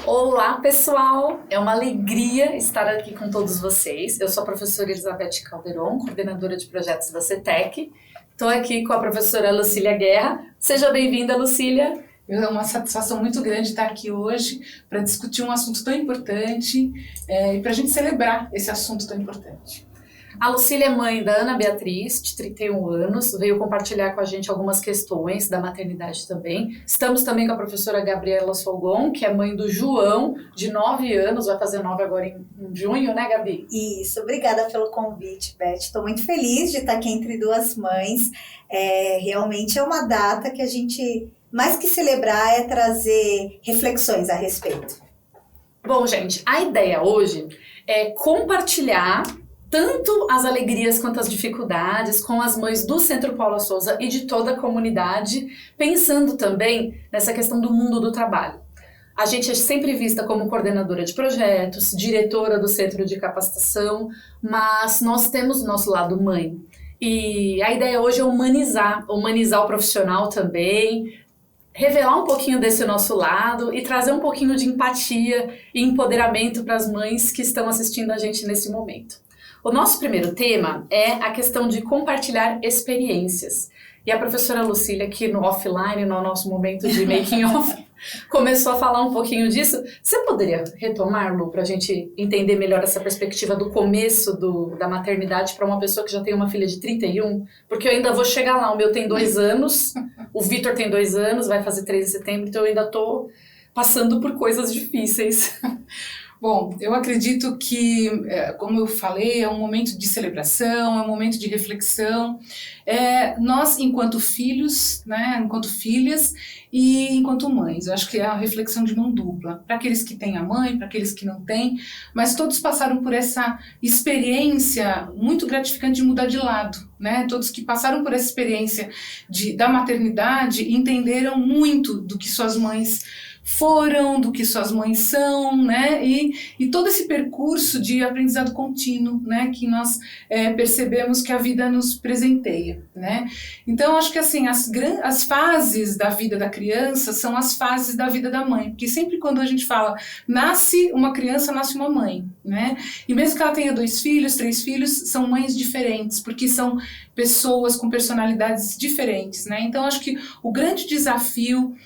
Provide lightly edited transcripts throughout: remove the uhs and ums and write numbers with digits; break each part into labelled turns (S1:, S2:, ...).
S1: Olá, pessoal! É uma alegria estar aqui com todos vocês. Eu sou a professora Elizabeth Calderon, coordenadora de projetos da CETEC. Estou aqui com a professora Lucília Guerra. Seja bem-vinda, Lucília.
S2: É uma satisfação muito grande estar aqui hoje para discutir um assunto tão importante e para a gente celebrar esse assunto tão importante.
S1: A Lucília é mãe da Ana Beatriz, de 31 anos, veio compartilhar com a gente algumas questões da maternidade também. Estamos também com a professora Gabriela Solgon, que é mãe do João, de 9 anos, vai fazer 9 agora em junho, né, Gabi?
S3: Isso, obrigada pelo convite, Beth. Estou muito feliz de estar aqui entre duas mães. Realmente é uma data que a gente, mais que celebrar, é trazer reflexões a respeito.
S1: Bom, gente, a ideia hoje é compartilhar tanto as alegrias quanto as dificuldades com as mães do Centro Paula Souza e de toda a comunidade, pensando também nessa questão do mundo do trabalho. A gente é sempre vista como coordenadora de projetos, diretora do centro de capacitação, mas nós temos o nosso lado mãe. E a ideia hoje é humanizar o profissional também, revelar um pouquinho desse nosso lado e trazer um pouquinho de empatia e empoderamento para as mães que estão assistindo a gente nesse momento. O nosso primeiro tema é a questão de compartilhar experiências. E a professora Lucília, aqui no offline, no nosso momento de making off, começou a falar um pouquinho disso. Você poderia retomar, Lu, para a gente entender melhor essa perspectiva do começo da maternidade para uma pessoa que já tem uma filha de 31? Porque eu ainda vou chegar lá, o meu tem 2 anos, o Vitor tem 2 anos, vai fazer 3 de setembro, então eu ainda estou passando por coisas difíceis.
S2: Bom, eu acredito que, como eu falei, é um momento de celebração, é um momento de reflexão. Nós, enquanto filhos, né, enquanto filhas e enquanto mães, eu acho que é a reflexão de mão dupla, para aqueles que têm a mãe, para aqueles que não têm, mas todos passaram por essa experiência muito gratificante de mudar de lado, né? Todos que passaram por essa experiência da maternidade entenderam muito do que suas mães foram, do que suas mães são, né, e todo esse percurso de aprendizado contínuo, né, que nós percebemos que a vida nos presenteia, né. Então, acho que assim, as fases da vida da criança são as fases da vida da mãe, porque sempre quando a gente fala, nasce uma criança, nasce uma mãe, né, e mesmo que ela tenha 2 filhos, 3 filhos, são mães diferentes, porque são pessoas com personalidades diferentes, né, então acho que o grande desafio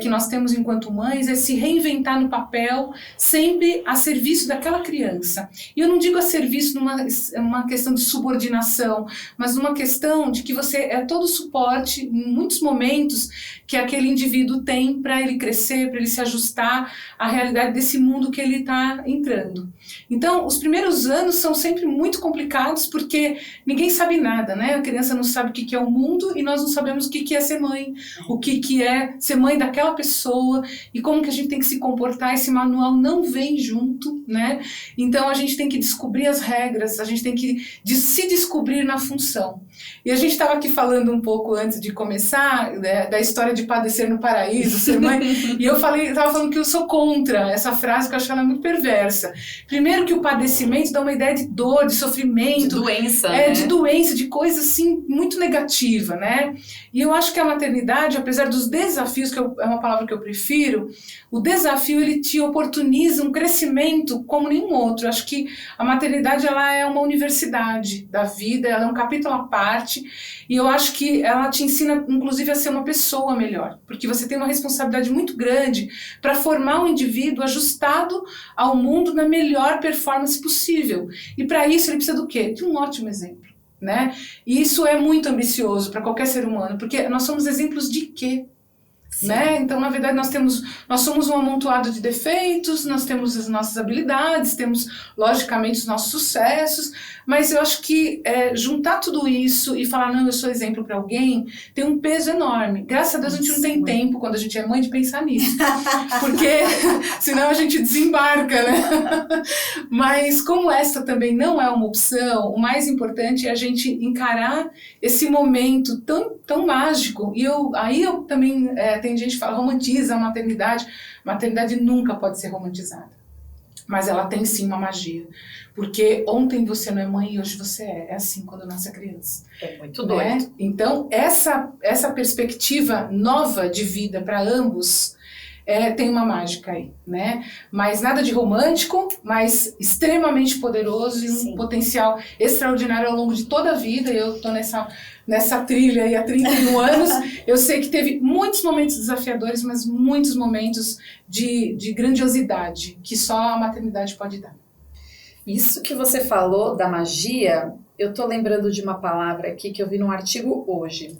S2: que nós temos enquanto mães é se reinventar no papel, sempre a serviço daquela criança. E eu não digo a serviço numa questão de subordinação, mas numa questão de que você é todo o suporte, em muitos momentos, que aquele indivíduo tem para ele crescer, para ele se ajustar à realidade desse mundo que ele está entrando. Então, os primeiros anos são sempre muito complicados, porque ninguém sabe nada, né? A criança não sabe o que é o mundo e nós não sabemos o que é ser mãe, o que é ser mãe daquela pessoa e como que a gente tem que se comportar. Esse manual não vem junto, né? Então a gente tem que descobrir as regras, a gente tem que se descobrir na função. E a gente estava aqui falando um pouco antes de começar, né, da história de padecer no paraíso, ser mãe, e eu estava falando que eu sou contra essa frase, que eu acho ela muito perversa. Primeiro que o padecimento dá uma ideia de dor, de sofrimento,
S1: de doença, né?
S2: De doença, de coisa assim muito negativa, né? E eu acho que a maternidade, apesar dos desafios, que é uma palavra que eu prefiro, o desafio ele te oportuniza um crescimento como nenhum outro. Eu acho que a maternidade ela é uma universidade da vida, ela é um capítulo à parte, e eu acho que ela te ensina inclusive a ser uma pessoa melhor, porque você tem uma responsabilidade muito grande para formar um indivíduo ajustado ao mundo na melhor performance possível. E para isso ele precisa do quê? De um ótimo exemplo. Né? E isso é muito ambicioso para qualquer ser humano, porque nós somos exemplos de quê? Né? Então, na verdade, nós somos um amontoado de defeitos, nós temos as nossas habilidades, temos, logicamente, os nossos sucessos, mas eu acho que juntar tudo isso e falar, não, eu sou exemplo para alguém, tem um peso enorme. Graças a Deus a gente não tem tempo, quando a gente é mãe, de pensar nisso, porque senão a gente desembarca, né? Mas como essa também não é uma opção, o mais importante é a gente encarar esse momento tão mágico. E aí eu também, tem gente que fala, romantiza a maternidade. Maternidade nunca pode ser romantizada. Mas ela tem sim uma magia. Porque ontem você não é mãe e hoje você é. É assim quando nasce a criança.
S1: É muito doido.
S2: Então, essa perspectiva nova de vida para ambos tem uma mágica aí, né? Mas nada de romântico, mas extremamente poderoso e um potencial extraordinário ao longo de toda a vida. Eu tô nessa trilha aí há 31 anos. Eu sei que teve muitos momentos desafiadores, mas muitos momentos de grandiosidade que só a maternidade pode dar.
S1: Isso que você falou da magia, eu tô lembrando de uma palavra aqui que eu vi num artigo hoje.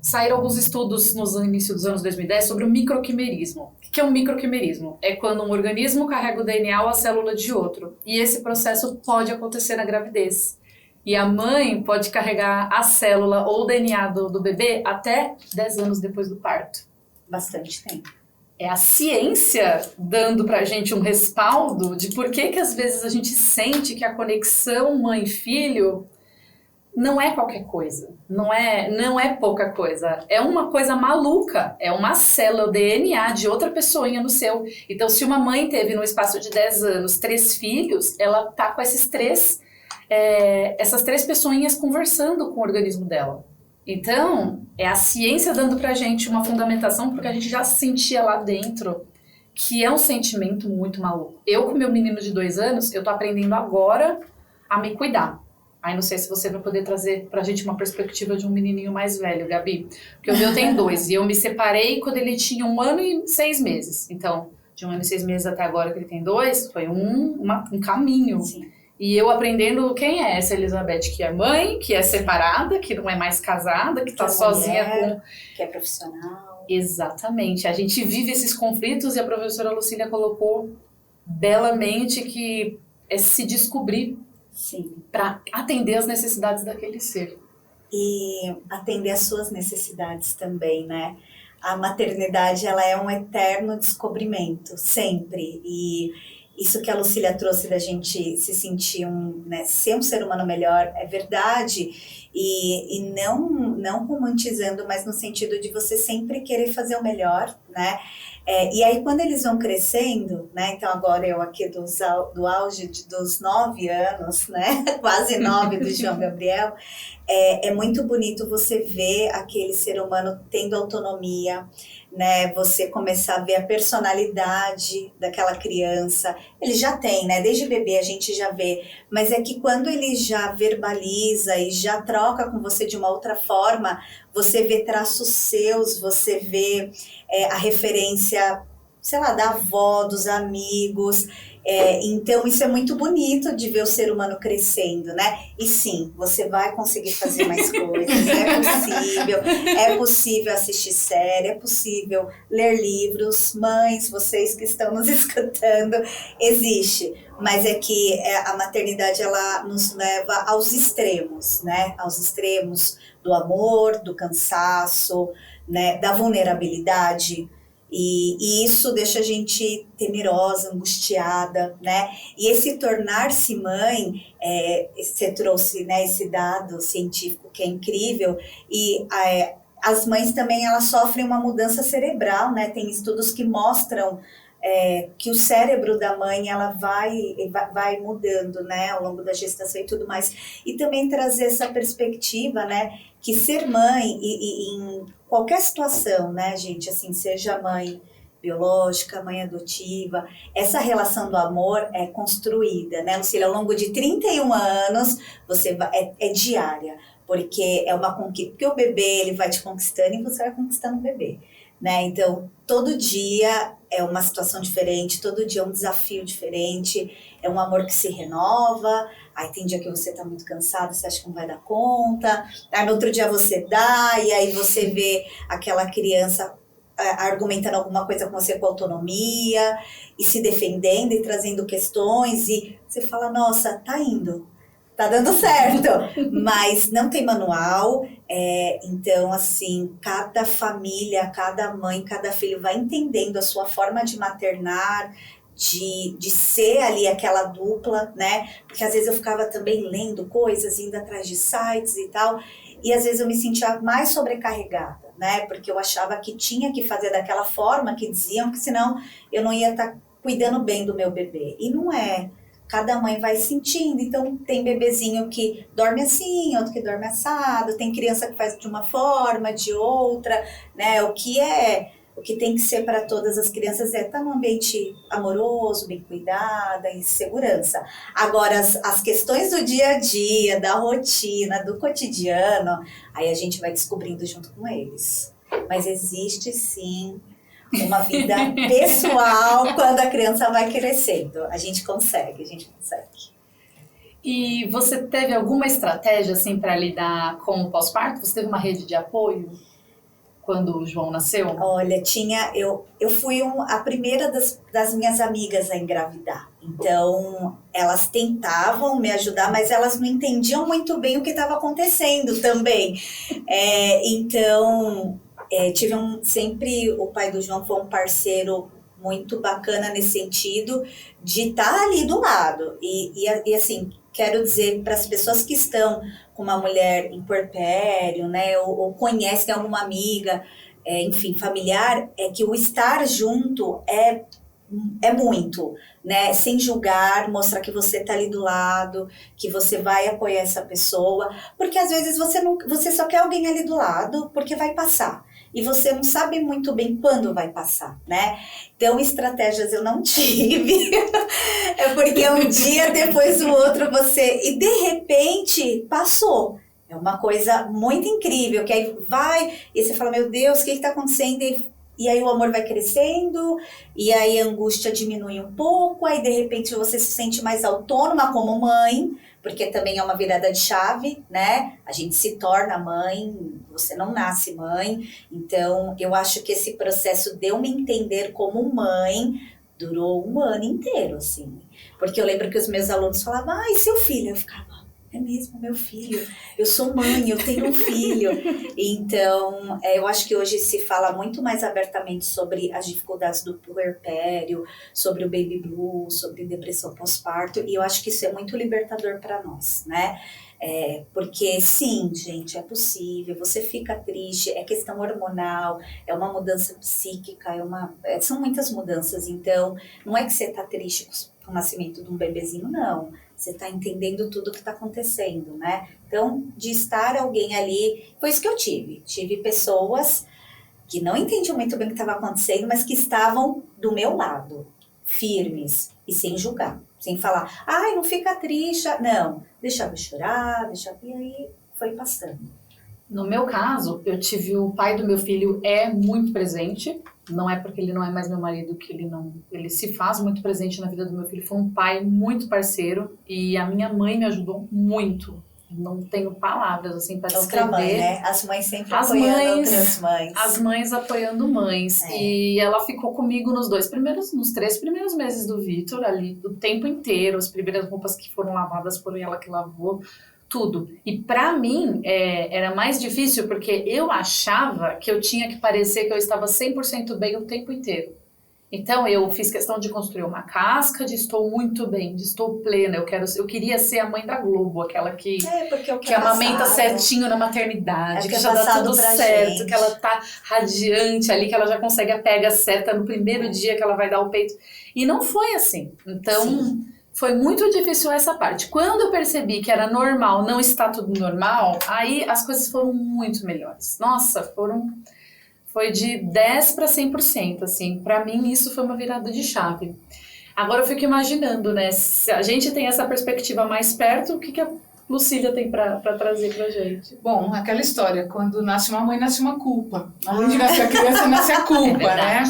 S1: Saíram alguns estudos no início dos anos 2010 sobre o microquimerismo. O que é um microquimerismo? É quando um organismo carrega o DNA ou a célula de outro. E esse processo pode acontecer na gravidez. E a mãe pode carregar a célula ou o DNA do bebê até 10 anos depois do parto.
S3: Bastante tempo.
S1: É a ciência dando pra gente um respaldo de por que às vezes a gente sente que a conexão mãe-filho não é qualquer coisa, não é pouca coisa, é uma coisa maluca, é uma célula, o DNA de outra pessoinha no seu. Então, se uma mãe teve no espaço de 10 anos 3 filhos, ela tá com essas três pessoinhas conversando com o organismo dela. Então, é a ciência dando pra gente uma fundamentação, porque a gente já sentia lá dentro que é um sentimento muito maluco. Eu, com meu menino de 2 anos, eu tô aprendendo agora a me cuidar. Aí não sei se você vai poder trazer pra gente uma perspectiva de um menininho mais velho, Gabi. Porque o meu tem 2 e eu me separei quando ele tinha 1 ano e 6 meses. Então, de 1 ano e 6 meses até agora que ele tem 2, foi um caminho.
S3: Sim.
S1: E eu aprendendo quem é essa Elizabeth, que é mãe, que é separada, que não é mais casada, que tá sozinha com...
S3: Que é profissional.
S1: Exatamente. A gente vive esses conflitos e a professora Lucília colocou belamente que é se descobrir.
S3: Sim.
S1: Para atender as necessidades daquele ser.
S3: E atender as suas necessidades também, né? A maternidade, ela é um eterno descobrimento, sempre. E isso que a Lucília trouxe da gente se sentir ser um ser humano melhor é verdade. E não romantizando, mas no sentido de você sempre querer fazer o melhor, né? E aí, quando eles vão crescendo, né? Então, agora eu aqui do auge dos 9 anos, né? Quase 9 do João Gabriel, é muito bonito você ver aquele ser humano tendo autonomia, né? Você começar a ver a personalidade daquela criança. Ele já tem, né? Desde bebê a gente já vê. Mas é que quando ele já verbaliza e já troca com você de uma outra forma, você vê traços seus, você vê a referência, sei lá, da avó, dos amigos. Então, isso é muito bonito de ver o ser humano crescendo, né? E sim, você vai conseguir fazer mais coisas, é possível assistir série, é possível ler livros. Mães, vocês que estão nos escutando, existe. Mas é que a maternidade, ela nos leva aos extremos, né? Aos extremos do amor, do cansaço, né? Da vulnerabilidade. E isso deixa a gente temerosa, angustiada, né? E esse tornar-se mãe, você trouxe, né, esse dado científico que é incrível, e as mães também elas sofrem uma mudança cerebral, né? Tem estudos que mostram que o cérebro da mãe ela vai mudando, né, ao longo da gestação e tudo mais. E também trazer essa perspectiva, né, que ser mãe e em qualquer situação, né, gente, assim, seja mãe biológica, mãe adotiva, essa relação do amor é construída, né, Lucília, ao longo de 31 anos, você é diária, porque é uma conquista, porque o bebê, ele vai te conquistando e você vai conquistando o bebê, né, então, todo dia é uma situação diferente, todo dia é um desafio diferente, é um amor que se renova. Aí tem dia que você tá muito cansado, você acha que não vai dar conta, aí no outro dia você dá, e aí você vê aquela criança argumentando alguma coisa com você com autonomia, e se defendendo e trazendo questões, e você fala, nossa, tá indo, tá dando certo, mas não tem manual, então assim, cada família, cada mãe, cada filho vai entendendo a sua forma de maternar, de ser ali aquela dupla, né? Porque às vezes eu ficava também lendo coisas, indo atrás de sites e tal, e às vezes eu me sentia mais sobrecarregada, né? Porque eu achava que tinha que fazer daquela forma que diziam, que senão eu não ia estar cuidando bem do meu bebê. E não é. Cada mãe vai sentindo, então tem bebezinho que dorme assim, outro que dorme assado, tem criança que faz de uma forma, de outra, né? O que é o que tem que ser para todas as crianças é estar num ambiente amoroso, bem cuidada e segurança. Agora, as questões do dia a dia, da rotina, do cotidiano, aí a gente vai descobrindo junto com eles. Mas existe sim uma vida pessoal quando a criança vai crescendo. A gente consegue.
S1: E você teve alguma estratégia assim para lidar com o pós-parto? Você teve uma rede de apoio quando o João nasceu?
S3: Olha, eu fui a primeira das minhas amigas a engravidar. Então, elas tentavam me ajudar, mas elas não entendiam muito bem o que estava acontecendo também. Então, sempre o pai do João foi um parceiro muito bacana nesse sentido de estar ali do lado. E assim, quero dizer para as pessoas que estão com uma mulher em puerpério, né, ou conhecem alguma amiga, enfim, familiar, é que o estar junto é muito, né, sem julgar, mostrar que você está ali do lado, que você vai apoiar essa pessoa, porque às vezes você só quer alguém ali do lado, porque vai passar. E você não sabe muito bem quando vai passar, né? Então, estratégias eu não tive. É porque um dia depois do outro e de repente, passou. É uma coisa muito incrível, que aí vai, e você fala, meu Deus, o que está acontecendo? E aí o amor vai crescendo, e aí a angústia diminui um pouco, aí de repente você se sente mais autônoma como mãe, porque também é uma virada de chave, né? A gente se torna mãe, você não nasce mãe. Então, eu acho que esse processo de eu me entender como mãe durou um ano inteiro, assim. Porque eu lembro que os meus alunos falavam, e seu filho? Eu ficava, é mesmo, meu filho. Eu sou mãe, eu tenho um filho. Então, eu acho que hoje se fala muito mais abertamente sobre as dificuldades do puerpério, sobre o baby blues, sobre depressão pós-parto, e eu acho que isso é muito libertador para nós, né? Porque sim, gente, é possível, você fica triste, é questão hormonal, é uma mudança psíquica, são muitas mudanças, então não é que você está triste com o nascimento de um bebezinho, não. Você está entendendo tudo o que está acontecendo, né? Então, de estar alguém ali, foi isso que eu tive. Tive pessoas que não entendiam muito bem o que estava acontecendo, mas que estavam do meu lado, firmes e sem julgar, sem falar, não fica triste, não, deixava eu chorar, e aí foi passando.
S1: No meu caso, eu tive o pai do meu filho muito presente. Não é porque ele não é mais meu marido que ele se faz muito presente na vida do meu filho. Foi um pai muito parceiro e a minha mãe me ajudou muito. Não tenho palavras assim para descrever.
S3: Mãe, né? As mães sempre apoiando outras mães.
S1: As mães apoiando mães. E ela ficou comigo nos 3 primeiros meses do Vitor, ali, o tempo inteiro. As primeiras roupas que foram lavadas foram ela que lavou. Tudo. E pra mim era mais difícil porque eu achava que eu tinha que parecer que eu estava 100% bem o tempo inteiro. Então eu fiz questão de construir uma casca de estou muito bem, de estou plena. Eu queria ser a mãe da Globo, aquela que amamenta certinho na maternidade, que já dá tudo certo, gente. Que ela tá radiante ali, que ela já consegue a pega certa no primeiro dia que ela vai dar o peito. E não foi assim. Então... Sim. Foi muito difícil essa parte. Quando eu percebi que era normal, não está tudo normal, aí as coisas foram muito melhores. Nossa, foi de 10 para 100%, assim. Para mim, isso foi uma virada de chave. Agora eu fico imaginando, né? Se a gente tem essa perspectiva mais perto, o que a Lucília tem para trazer pra gente?
S2: Bom, aquela história, quando nasce uma mãe, nasce uma culpa. Além de nascer a criança, nasce a culpa, né?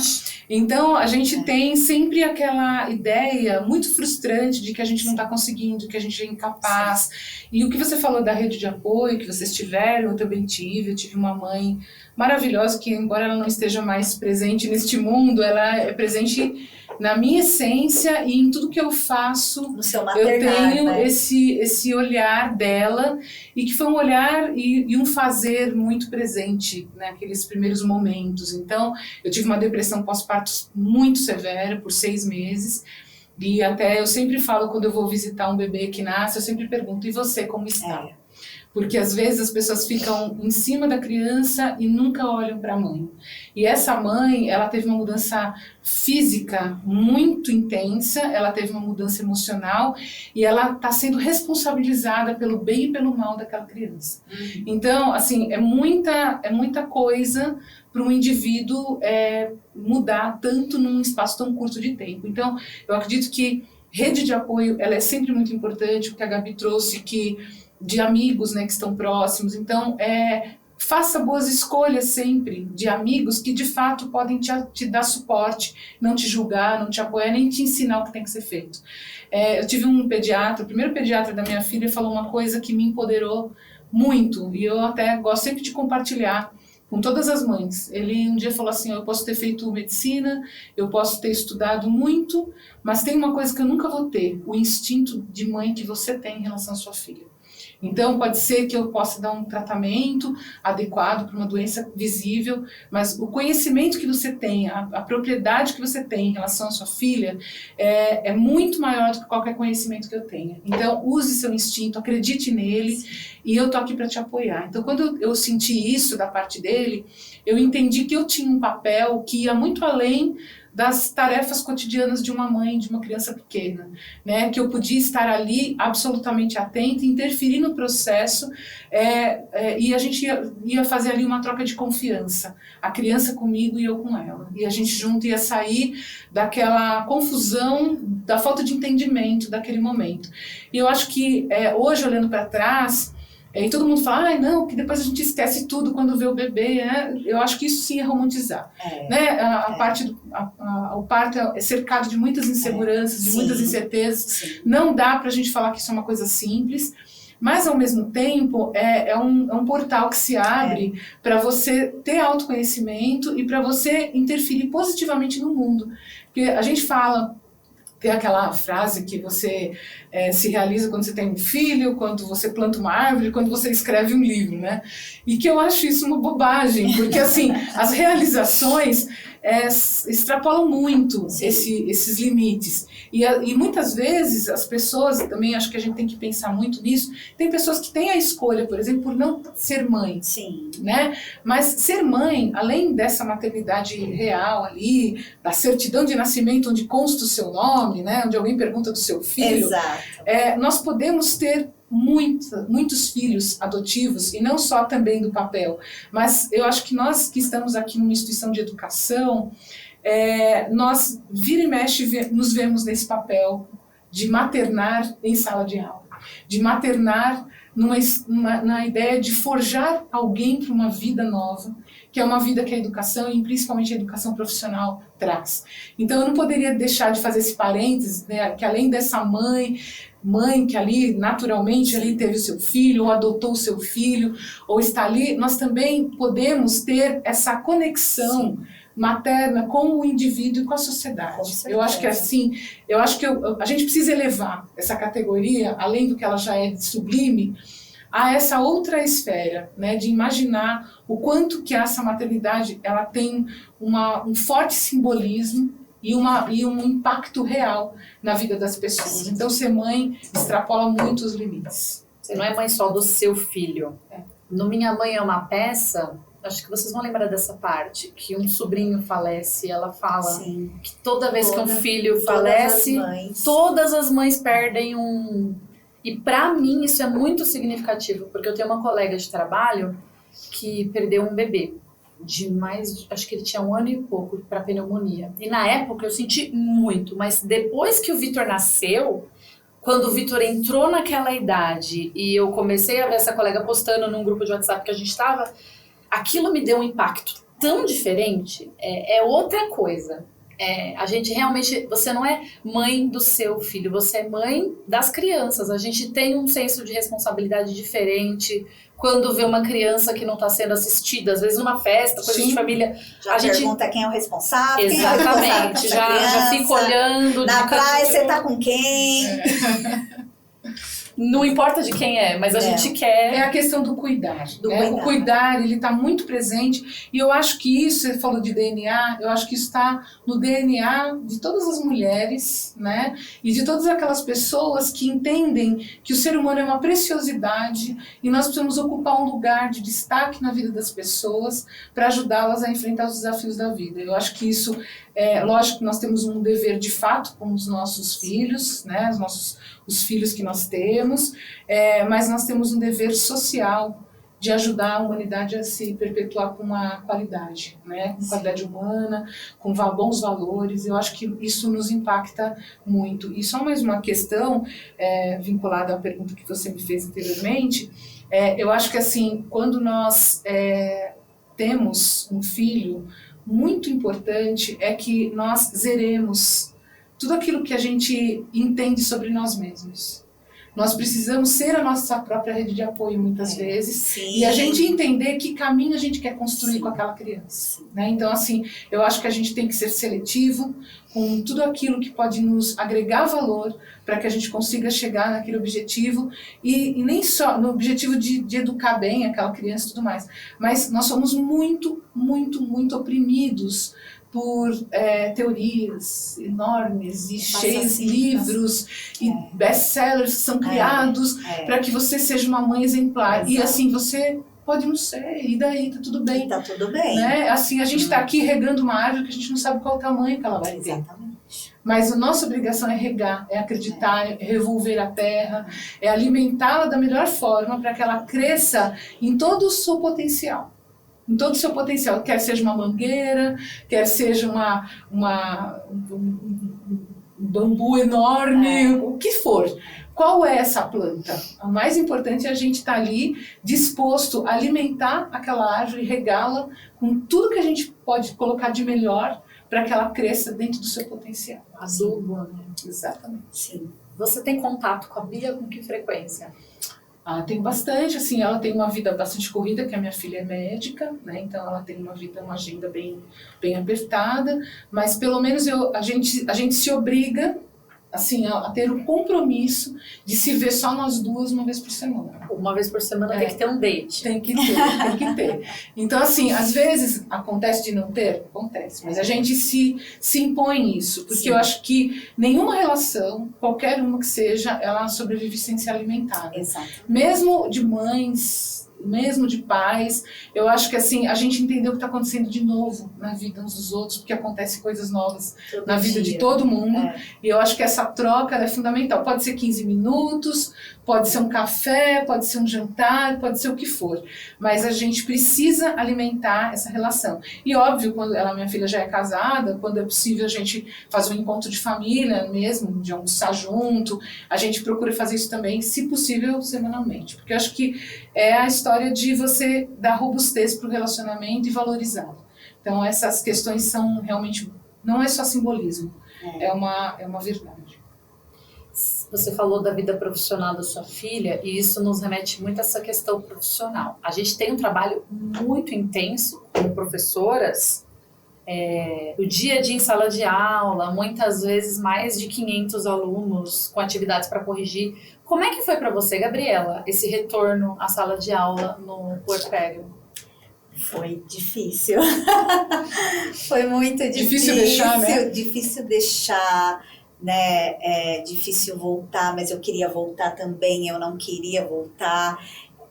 S2: Então, a gente tem sempre aquela ideia muito frustrante de que a gente não está conseguindo, que a gente é incapaz. Sim. E o que você falou da rede de apoio que vocês tiveram, eu também tive. Eu tive uma mãe maravilhosa que, embora ela não esteja mais presente neste mundo, ela é presente na minha essência e em tudo que eu faço.
S3: No seu
S2: maternar, eu tenho,
S3: né?
S2: esse olhar dela, e que foi um olhar e um fazer muito presente naqueles primeiros momentos. Então, eu tive uma depressão pós-parto muito severa, por 6 meses, e até eu sempre falo, quando eu vou visitar um bebê que nasce, eu sempre pergunto, e você, como está? Porque às vezes as pessoas ficam em cima da criança e nunca olham para a mãe. E essa mãe, ela teve uma mudança física muito intensa, ela teve uma mudança emocional e ela está sendo responsabilizada pelo bem e pelo mal daquela criança. Então, assim, é muita coisa para um indivíduo mudar tanto num espaço tão curto de tempo. Então, eu acredito que rede de apoio, ela é sempre muito importante, o que a Gabi trouxe, de amigos, né, que estão próximos. Então, faça boas escolhas sempre de amigos que de fato podem te dar suporte, não te julgar, não te apoiar, nem te ensinar o que tem que ser feito. Eu tive um pediatra, o primeiro pediatra da minha filha falou uma coisa que me empoderou muito, e eu até gosto sempre de compartilhar com todas as mães. Ele um dia falou assim: eu posso ter feito medicina, eu posso ter estudado muito, mas tem uma coisa que eu nunca vou ter, o instinto de mãe que você tem em relação à sua filha. Então, pode ser que eu possa dar um tratamento adequado para uma doença visível, mas o conhecimento que você tem, a propriedade que você tem em relação à sua filha é muito maior do que qualquer conhecimento que eu tenha. Então, use seu instinto, acredite nele, e eu estou aqui para te apoiar. Então, quando eu senti isso da parte dele, eu entendi que eu tinha um papel que ia muito além das tarefas cotidianas de uma mãe, de uma criança pequena, né? Que eu podia estar ali absolutamente atenta, interferir no processo, e a gente ia fazer ali uma troca de confiança, a criança comigo e eu com ela, e a gente junto ia sair daquela confusão, da falta de entendimento daquele momento. E eu acho que hoje, olhando para trás, e todo mundo fala, não, que depois a gente esquece tudo quando vê o bebê, né? Eu acho que isso sim é romantizar. Né? O parto é cercado de muitas inseguranças, de muitas incertezas. Sim. Não dá pra gente falar que isso é uma coisa simples, mas ao mesmo tempo é um portal que se abre para você ter autoconhecimento e para você interferir positivamente no mundo. Porque a gente fala... Tem aquela frase que você se realiza quando você tem um filho, quando você planta uma árvore, quando você escreve um livro, né? E que eu acho isso uma bobagem, porque assim, as realizações extrapolam muito esses limites. E muitas vezes as pessoas, também acho que a gente tem que pensar muito nisso, tem pessoas que têm a escolha, por exemplo, por não ser mãe.
S3: Sim.
S2: Né? Mas ser mãe, além dessa maternidade real ali, da certidão de nascimento onde consta o seu nome, né? Onde alguém pergunta do seu filho, nós podemos ter muitos filhos adotivos, e não só também do papel, mas eu acho que nós que estamos aqui numa instituição de educação, nós vira e mexe nos vemos nesse papel de maternar em sala de aula, de maternar na ideia de forjar alguém para uma vida nova, que é uma vida que a educação, e principalmente a educação profissional, traz. Então eu não poderia deixar de fazer esse parênteses, né, que além dessa mãe que ali naturalmente ali teve o seu filho, ou adotou o seu filho, ou está ali, nós também podemos ter essa conexão materna com o indivíduo e com a sociedade. Eu acho que assim, a gente precisa elevar essa categoria, além do que ela já é sublime, a essa outra esfera, né, de imaginar o quanto que essa maternidade ela tem um forte simbolismo e um impacto real na vida das pessoas. Então, ser mãe extrapola muito os limites.
S1: Você não é mãe só do seu filho. No Minha Mãe é uma Peça, acho que vocês vão lembrar dessa parte, que um sobrinho falece, e ela fala que toda vez que um filho falece, todas as mães perdem um... E pra mim isso é muito significativo, porque eu tenho uma colega de trabalho que perdeu um bebê. Acho que ele tinha 1 ano e pouco para pneumonia. E na época eu senti muito, mas depois que o Vitor nasceu, quando o Vitor entrou naquela idade e eu comecei a ver essa colega postando num grupo de WhatsApp que a gente estava, aquilo me deu um impacto tão diferente, é outra coisa. A gente realmente, você não é mãe do seu filho, você é mãe das crianças. A gente tem um senso de responsabilidade diferente quando vê uma criança que não está sendo assistida, às vezes numa festa, coisa de família.
S3: Já pergunta quem é o responsável.
S1: Exatamente, já fica olhando.
S3: Na praia você tá com quem?
S1: Não importa de quem é, mas a gente quer...
S2: É a questão do cuidar. O cuidar, ele está muito presente. E eu acho que isso, você falou de DNA, eu acho que isso está no DNA de todas as mulheres, né? E de todas aquelas pessoas que entendem que o ser humano é uma preciosidade e nós precisamos ocupar um lugar de destaque na vida das pessoas para ajudá-las a enfrentar os desafios da vida. Eu acho que isso... lógico que nós temos um dever de fato com os nossos filhos, né? Os filhos que nós temos, mas nós temos um dever social de ajudar a humanidade a se perpetuar com uma qualidade, né? Com qualidade humana, com bons valores. Eu acho que isso nos impacta muito. E só mais uma questão vinculada à pergunta que você me fez anteriormente, eu acho que assim, quando nós temos um filho, muito importante é que nós zeremos tudo aquilo que a gente entende sobre nós mesmos. Nós precisamos ser a nossa própria rede de apoio muitas vezes,
S3: sim.
S2: E a gente entender que caminho a gente quer construir com aquela criança, né? Então assim, eu acho que a gente tem que ser seletivo com tudo aquilo que pode nos agregar valor para que a gente consiga chegar naquele objetivo e nem só no objetivo de educar bem aquela criança e tudo mais, mas nós somos muito, muito, muito oprimidos por teorias enormes e cheias de livros e best-sellers que são criados para que você seja uma mãe exemplar. Exato. E assim, você pode não ser, e daí tá tudo bem.
S3: Tá tudo bem.
S2: Né? Assim, a gente tá aqui regando uma árvore que a gente não sabe qual o tamanho que ela vai ter.
S3: Exatamente.
S2: Mas a nossa obrigação é regar, é acreditar, é revolver a terra, é alimentá-la da melhor forma para que ela cresça em todo o seu potencial. Em todo o seu potencial, quer seja uma mangueira, quer seja um bambu enorme, o que for. Qual é essa planta? O mais importante é a gente estar ali disposto a alimentar aquela árvore e regá-la com tudo que a gente pode colocar de melhor para que ela cresça dentro do seu potencial.
S1: Adubo, né?
S2: Exatamente.
S1: Sim. Você tem contato com a Bia com que frequência?
S2: Tem bastante, assim, ela tem uma vida bastante corrida, que a minha filha é médica, né, então ela tem uma agenda bem apertada, mas pelo menos a gente se obriga, assim, a ter o compromisso de se ver só nós duas uma vez por semana.
S1: Uma vez por semana tem que ter um date.
S2: Tem que ter. Então, assim, às vezes acontece de não ter, acontece, mas a gente se impõe isso, porque eu acho que nenhuma relação, qualquer uma que seja, ela sobrevive sem ser alimentada.
S3: Exato.
S2: Mesmo de mães, mesmo de pais, eu acho que assim, a gente entendeu o que está acontecendo de novo na vida uns dos outros, porque acontecem coisas novas na vida de todo mundo, e eu acho que essa troca é fundamental. Pode ser 15 minutos, pode ser um café, pode ser um jantar, pode ser o que for, mas a gente precisa alimentar essa relação. E óbvio, quando minha filha já é casada, quando é possível a gente faz um encontro de família mesmo, de almoçar junto, a gente procura fazer isso também, se possível, semanalmente, porque eu acho que é a história de você dar robustez para o relacionamento e valorizá-lo. Então essas questões são realmente, não é só simbolismo, é uma verdade.
S1: Você falou da vida profissional da sua filha e isso nos remete muito a essa questão profissional. A gente tem um trabalho muito intenso como professoras, o dia a dia em sala de aula, muitas vezes mais de 500 alunos com atividades para corrigir. Como é que foi para você, Gabriela, esse retorno à sala de aula no puerpério?
S3: Foi difícil. Foi muito difícil.
S2: Difícil deixar, né?
S3: Difícil deixar, né? É difícil voltar, mas eu queria voltar também, eu não queria voltar.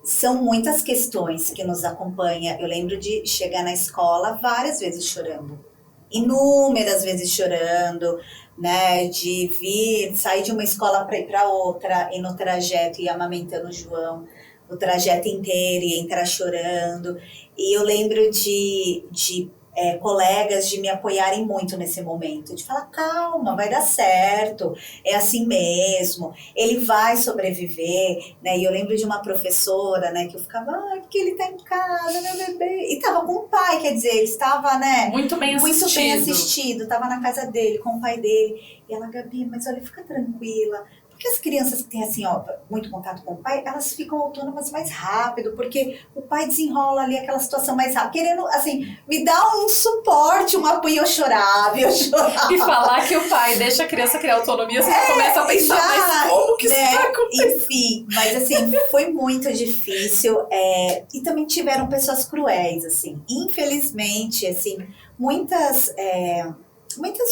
S3: São muitas questões que nos acompanham. Eu lembro de chegar na escola várias vezes chorando. Inúmeras vezes chorando, né? De sair de uma escola para ir para outra, e no trajeto ir amamentando o João, o trajeto inteiro, e entrar chorando. E eu lembro de colegas de me apoiarem muito nesse momento, de falar, calma, vai dar certo, é assim mesmo, ele vai sobreviver, né? E eu lembro de uma professora, né, que eu ficava, porque ele tá em casa, meu bebê, e tava com o pai, quer dizer, ele estava, né,
S1: muito bem assistido,
S3: tava na casa dele, com o pai dele, e ela, Gabi, mas olha, fica tranquila, porque as crianças que têm, assim, ó, muito contato com o pai, elas ficam autônomas mais rápido, porque o pai desenrola ali aquela situação mais rápido, querendo, assim, me dar um suporte, um apoio. Eu chorava.
S1: E falar que o pai deixa a criança criar autonomia, você começa a pensar, mas como que isso vai acontecer?
S3: Enfim, mas assim, foi muito difícil, e também tiveram pessoas cruéis, assim, infelizmente, assim, muitas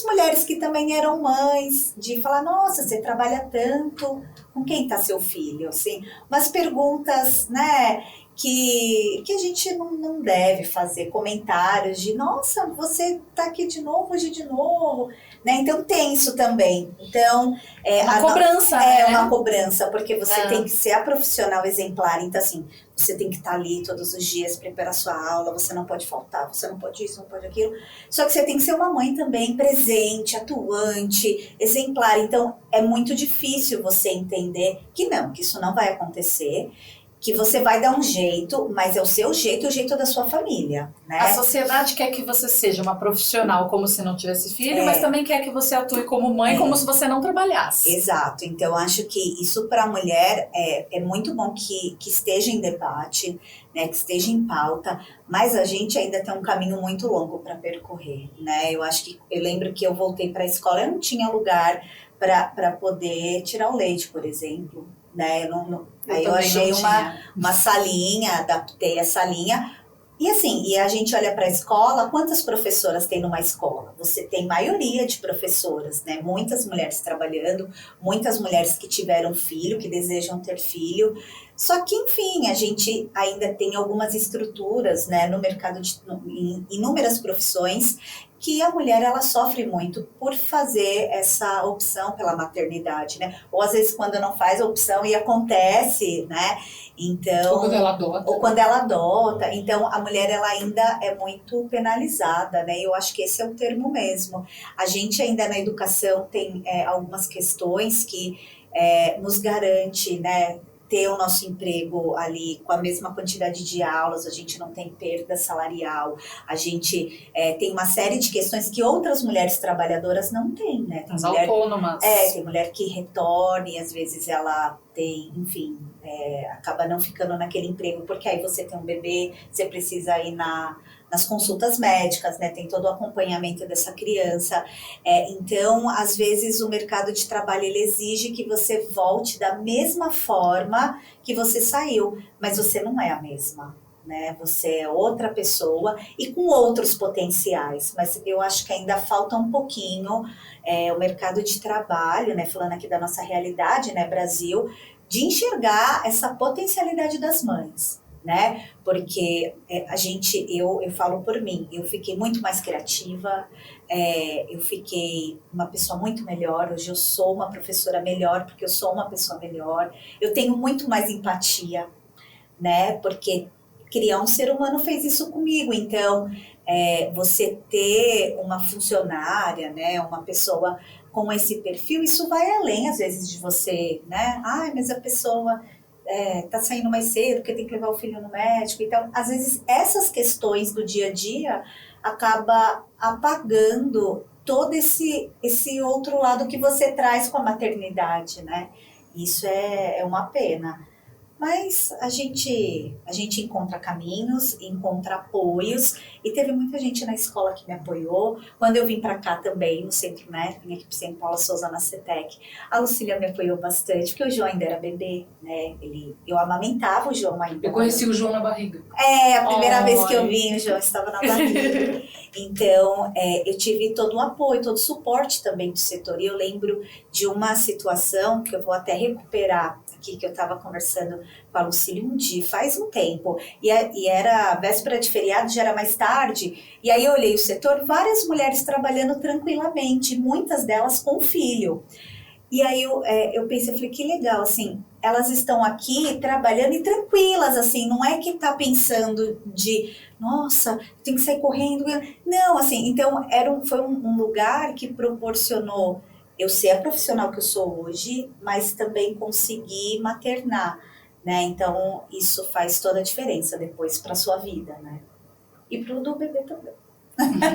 S3: mulheres que também eram mães, de falar, nossa, você trabalha tanto, com quem está seu filho? Assim, umas perguntas, né, que a gente não deve fazer, comentários de, nossa, você está aqui de novo, hoje de novo, né? Então tem isso também. Então,
S1: uma cobrança, né?
S3: É uma cobrança, porque você tem que ser a profissional exemplar. Então, assim, você tem que estar ali todos os dias, preparar sua aula, você não pode faltar, você não pode isso, não pode aquilo. Só que você tem que ser uma mãe também presente, atuante, exemplar. Então, é muito difícil você entender que isso não vai acontecer, que você vai dar um jeito, mas é o seu jeito e o jeito da sua família, né?
S1: A sociedade quer que você seja uma profissional como se não tivesse filho, mas também quer que você atue como mãe, como se você não trabalhasse.
S3: Exato. Então, acho que isso para a mulher é muito bom que esteja em debate, né, que esteja em pauta, mas a gente ainda tem um caminho muito longo para percorrer, né? Eu lembro que eu voltei para a escola, eu não tinha lugar para poder tirar o leite, por exemplo, né? Aí eu achei uma salinha, adaptei a salinha. E assim, e a gente olha para a escola, quantas professoras tem numa escola? Você tem maioria de professoras, né? Muitas mulheres trabalhando, muitas mulheres que tiveram filho, que desejam ter filho. Só que, enfim, a gente ainda tem algumas estruturas, né, no mercado, em inúmeras profissões, que a mulher, ela sofre muito por fazer essa opção pela maternidade, né? Ou às vezes quando não faz a opção e acontece, né? Então,
S2: ou quando ela adota.
S3: Ou quando ela adota. Então, a mulher, ela ainda é muito penalizada, né? Eu acho que esse é o termo mesmo. A gente ainda na educação tem algumas questões que nos garante, né, ter o nosso emprego ali com a mesma quantidade de aulas, a gente não tem perda salarial, a gente tem uma série de questões que outras mulheres trabalhadoras não têm, né?
S1: As autônomas.
S3: Tem mulher que retorne, às vezes ela tem, enfim, acaba não ficando naquele emprego, porque aí você tem um bebê, você precisa ir nas consultas médicas, né? Tem todo o acompanhamento dessa criança. Então, às vezes, o mercado de trabalho ele exige que você volte da mesma forma que você saiu, mas você não é a mesma, né? Você é outra pessoa e com outros potenciais, mas eu acho que ainda falta um pouquinho o mercado de trabalho, né? Falando aqui da nossa realidade, né, Brasil, de enxergar essa potencialidade das mães, né? Porque eu falo por mim, eu fiquei muito mais criativa, eu fiquei uma pessoa muito melhor, hoje eu sou uma professora melhor, porque eu sou uma pessoa melhor, eu tenho muito mais empatia, né? Porque criar um ser humano fez isso comigo, então você ter uma funcionária, né, uma pessoa com esse perfil, isso vai além às vezes de você, né? Mas a pessoa tá saindo mais cedo porque tem que levar o filho no médico. Então, às vezes, essas questões do dia a dia acaba apagando todo esse outro lado que você traz com a maternidade, né? Isso é uma pena. Mas a gente encontra caminhos, encontra apoios, e teve muita gente na escola que me apoiou. Quando eu vim para cá também, no centro, né, vim aqui para o Centro Paula Souza, na CETEC, a Lucília me apoiou bastante, porque o João ainda era bebê, né, eu amamentava o João ainda.
S2: Eu conheci o João na barriga.
S3: A primeira vez que eu vim, o João estava na barriga. Então, eu tive todo o apoio, todo o suporte também do setor. E eu lembro de uma situação que eu vou até recuperar aqui, que eu estava conversando com a Lucília um dia, faz um tempo, e era véspera de feriado, já era mais tarde, e aí eu olhei o setor, várias mulheres trabalhando tranquilamente, muitas delas com filho. E aí eu pensei, falei, que legal, assim, elas estão aqui trabalhando e tranquilas, assim, não é que tá pensando de, nossa, tem que sair correndo. Não, assim, então foi um lugar que proporcionou eu ser a profissional que eu sou hoje, mas também conseguir maternar, né? Então, isso faz toda a diferença depois para sua vida, né? E pro do bebê também.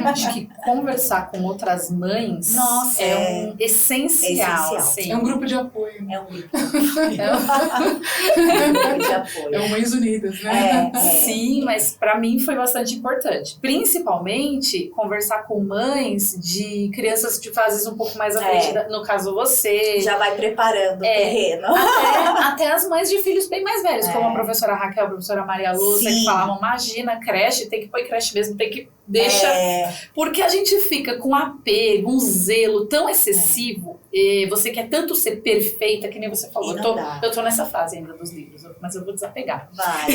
S1: Acho que conversar com outras mães é essencial. Assim.
S2: É um grupo de apoio.
S3: É um grupo de apoio.
S2: É Mães Unidas, né?
S1: Sim, mas para mim foi bastante importante. Principalmente conversar com mães de crianças de fases um pouco mais à frente, no caso você.
S3: Já vai preparando o terreno.
S1: Até as mães de filhos bem mais velhos, como a professora Raquel, a professora Maria Lúcia, que falavam, imagina, creche, tem que pôr creche mesmo, tem que Deixa. Porque a gente fica com apego, um zelo tão excessivo. E você quer tanto ser perfeita, que nem você falou. Eu tô nessa fase ainda dos livros, mas eu vou desapegar.
S3: Vai,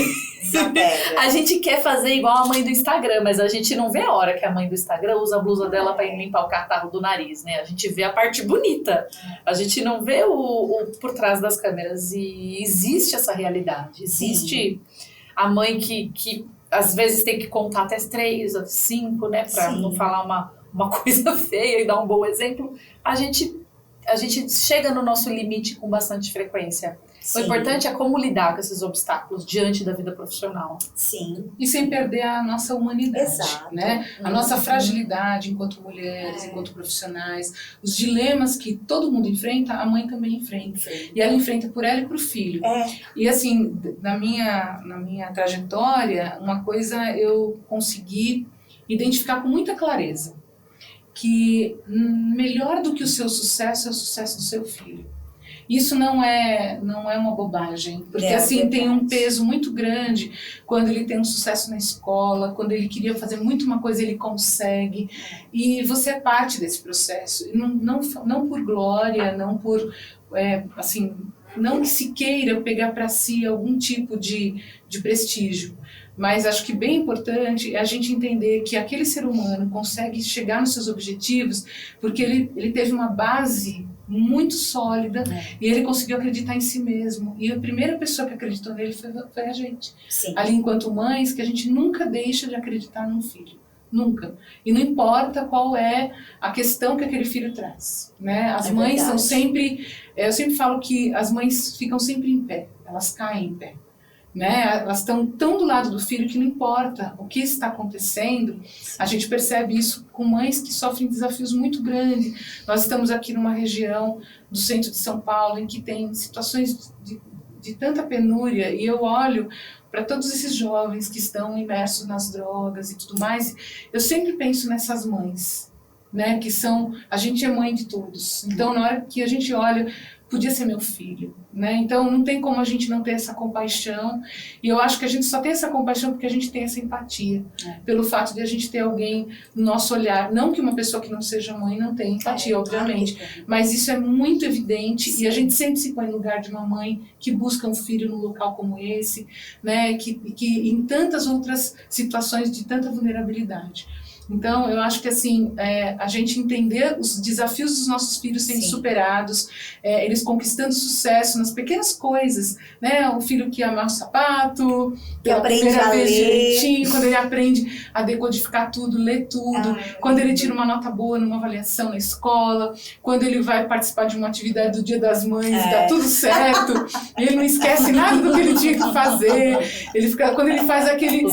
S3: desapega.
S1: A gente quer fazer igual a mãe do Instagram, mas a gente não vê a hora que a mãe do Instagram usa a blusa dela pra ir limpar o catarro do nariz, né? A gente vê a parte bonita. A gente não vê o por trás das câmeras. E existe essa realidade. Existe a mãe que às vezes tem que contar até 3, 5, né? Pra não falar uma coisa feia e dar um bom exemplo. A gente chega no nosso limite com bastante frequência. O importante é como lidar com esses obstáculos diante da vida profissional.
S3: Sim.
S2: E sem perder a nossa humanidade.
S3: Exato.
S2: Né? A nossa fragilidade enquanto mulheres, enquanto profissionais. Os dilemas que todo mundo enfrenta, a mãe também enfrenta. E ela enfrenta por ela e por filho. E assim, na minha trajetória, uma coisa eu consegui identificar com muita clareza. Que melhor do que o seu sucesso é o sucesso do seu filho. Isso não é uma bobagem, porque assim tem um peso muito grande quando ele tem um sucesso na escola, quando ele queria fazer muito uma coisa ele consegue, e você é parte desse processo, não por glória, não por assim, não que se queira pegar para si algum tipo de prestígio. Mas acho que bem importante é a gente entender que aquele ser humano consegue chegar nos seus objetivos porque ele teve uma base muito sólida e ele conseguiu acreditar em si mesmo. E a primeira pessoa que acreditou nele foi a gente. Ali enquanto mães, que a gente nunca deixa de acreditar num filho. Nunca. E não importa qual é a questão que aquele filho traz. Né? As mães são sempre... Eu sempre falo que as mães ficam sempre em pé. Elas caem em pé. Né? Elas estão tão do lado do filho que não importa o que está acontecendo. A gente percebe isso com mães que sofrem desafios muito grandes. Nós estamos aqui numa região do centro de São Paulo em que tem situações de tanta penúria, e eu olho para todos esses jovens que estão imersos nas drogas e tudo mais. Eu sempre penso nessas mães, né? Que são... A gente é mãe de todos. Então, na hora que a gente olha... Podia ser meu filho, né? Então não tem como a gente não ter essa compaixão, e eu acho que a gente só tem essa compaixão porque a gente tem essa empatia, pelo fato de a gente ter alguém no nosso olhar, não que uma pessoa que não seja mãe não tenha empatia, obviamente, mas isso é muito evidente. E a gente sempre se põe no lugar de uma mãe que busca um filho num local como esse, né? Que em tantas outras situações de tanta vulnerabilidade. Então, eu acho que assim, a gente entender os desafios dos nossos filhos sendo superados, eles conquistando sucesso nas pequenas coisas, né? O filho que amarra o sapato, pela primeira vez direitinho, quando ele aprende a decodificar tudo, ler tudo, quando ele tira uma nota boa numa avaliação na escola, quando ele vai participar de uma atividade do Dia das Mães, dá tudo certo, ele não esquece nada do que ele tinha que fazer, quando ele faz aquele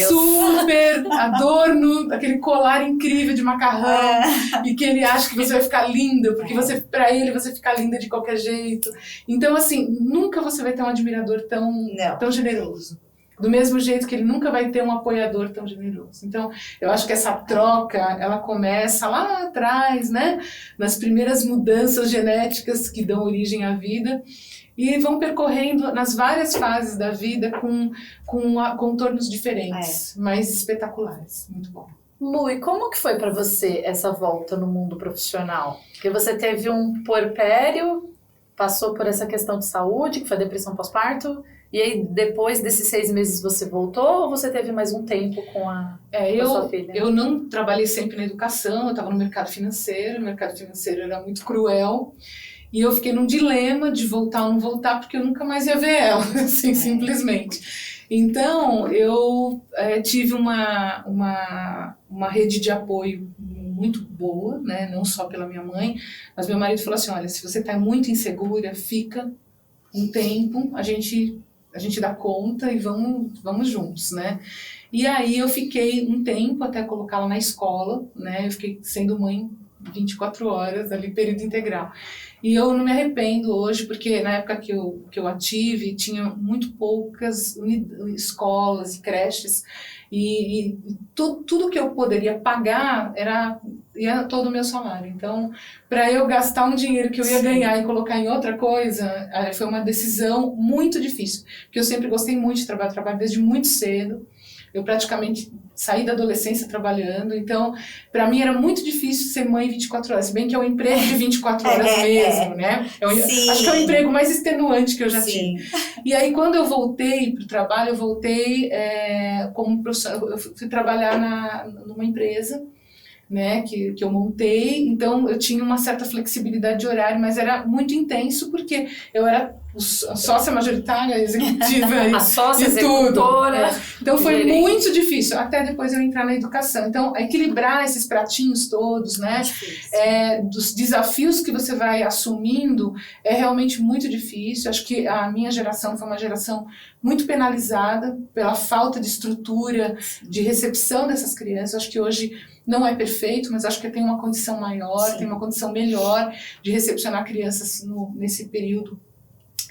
S2: super adorno, aquele colar incrível de macarrão, e que ele acha que você vai ficar linda, porque pra ele você fica linda de qualquer jeito. Então, assim, nunca você vai ter um admirador tão generoso. Do mesmo jeito que ele nunca vai ter um apoiador tão generoso. Então, eu acho que essa troca, ela começa lá atrás, né? Nas primeiras mudanças genéticas que dão origem à vida, e vão percorrendo nas várias fases da vida com contornos diferentes, mas espetaculares. Muito bom.
S1: Lu, e como que foi para você essa volta no mundo profissional? Porque você teve um puerpério, passou por essa questão de saúde, que foi a depressão pós-parto, e aí depois desses 6 meses você voltou, ou você teve mais um tempo com a sua filha?
S2: Eu não trabalhei sempre na educação, eu estava no mercado financeiro, o mercado financeiro era muito cruel, e eu fiquei num dilema de voltar ou não voltar, porque eu nunca mais ia ver ela, assim, simplesmente. Então, eu tive uma rede de apoio muito boa, né? Não só pela minha mãe, mas meu marido falou assim, olha, se você está muito insegura, fica um tempo, a gente dá conta e vamos juntos, né? E aí eu fiquei um tempo até colocá-la na escola, né? Eu fiquei sendo mãe 24 horas, ali, período integral. E eu não me arrependo hoje, porque na época que eu a tive, tinha muito poucas escolas e creches, e tudo que eu poderia pagar ia todo o meu salário. Então, para eu gastar um dinheiro que eu ia ganhar e colocar em outra coisa, foi uma decisão muito difícil, porque eu sempre gostei muito de trabalho desde muito cedo. Eu praticamente saí da adolescência trabalhando, então para mim era muito difícil ser mãe 24 horas, se bem que é um emprego de 24 horas mesmo, né? Acho que é o emprego mais extenuante que eu já tive. E aí quando eu voltei para o trabalho, eu voltei como profissional, eu fui trabalhar numa empresa, né, que eu montei, então eu tinha uma certa flexibilidade de horário, mas era muito intenso porque eu era a sócia majoritária, executiva
S1: a sócia
S2: e
S1: executora.
S2: tudo. Então foi muito difícil, até depois eu entrar na educação. Então, equilibrar esses pratinhos todos, né, dos desafios que você vai assumindo, é realmente muito difícil. Acho que a minha geração foi uma geração muito penalizada pela falta de estrutura, de recepção dessas crianças. Acho que hoje não é perfeito, mas acho que tem uma condição maior, tem uma condição melhor de recepcionar crianças nesse período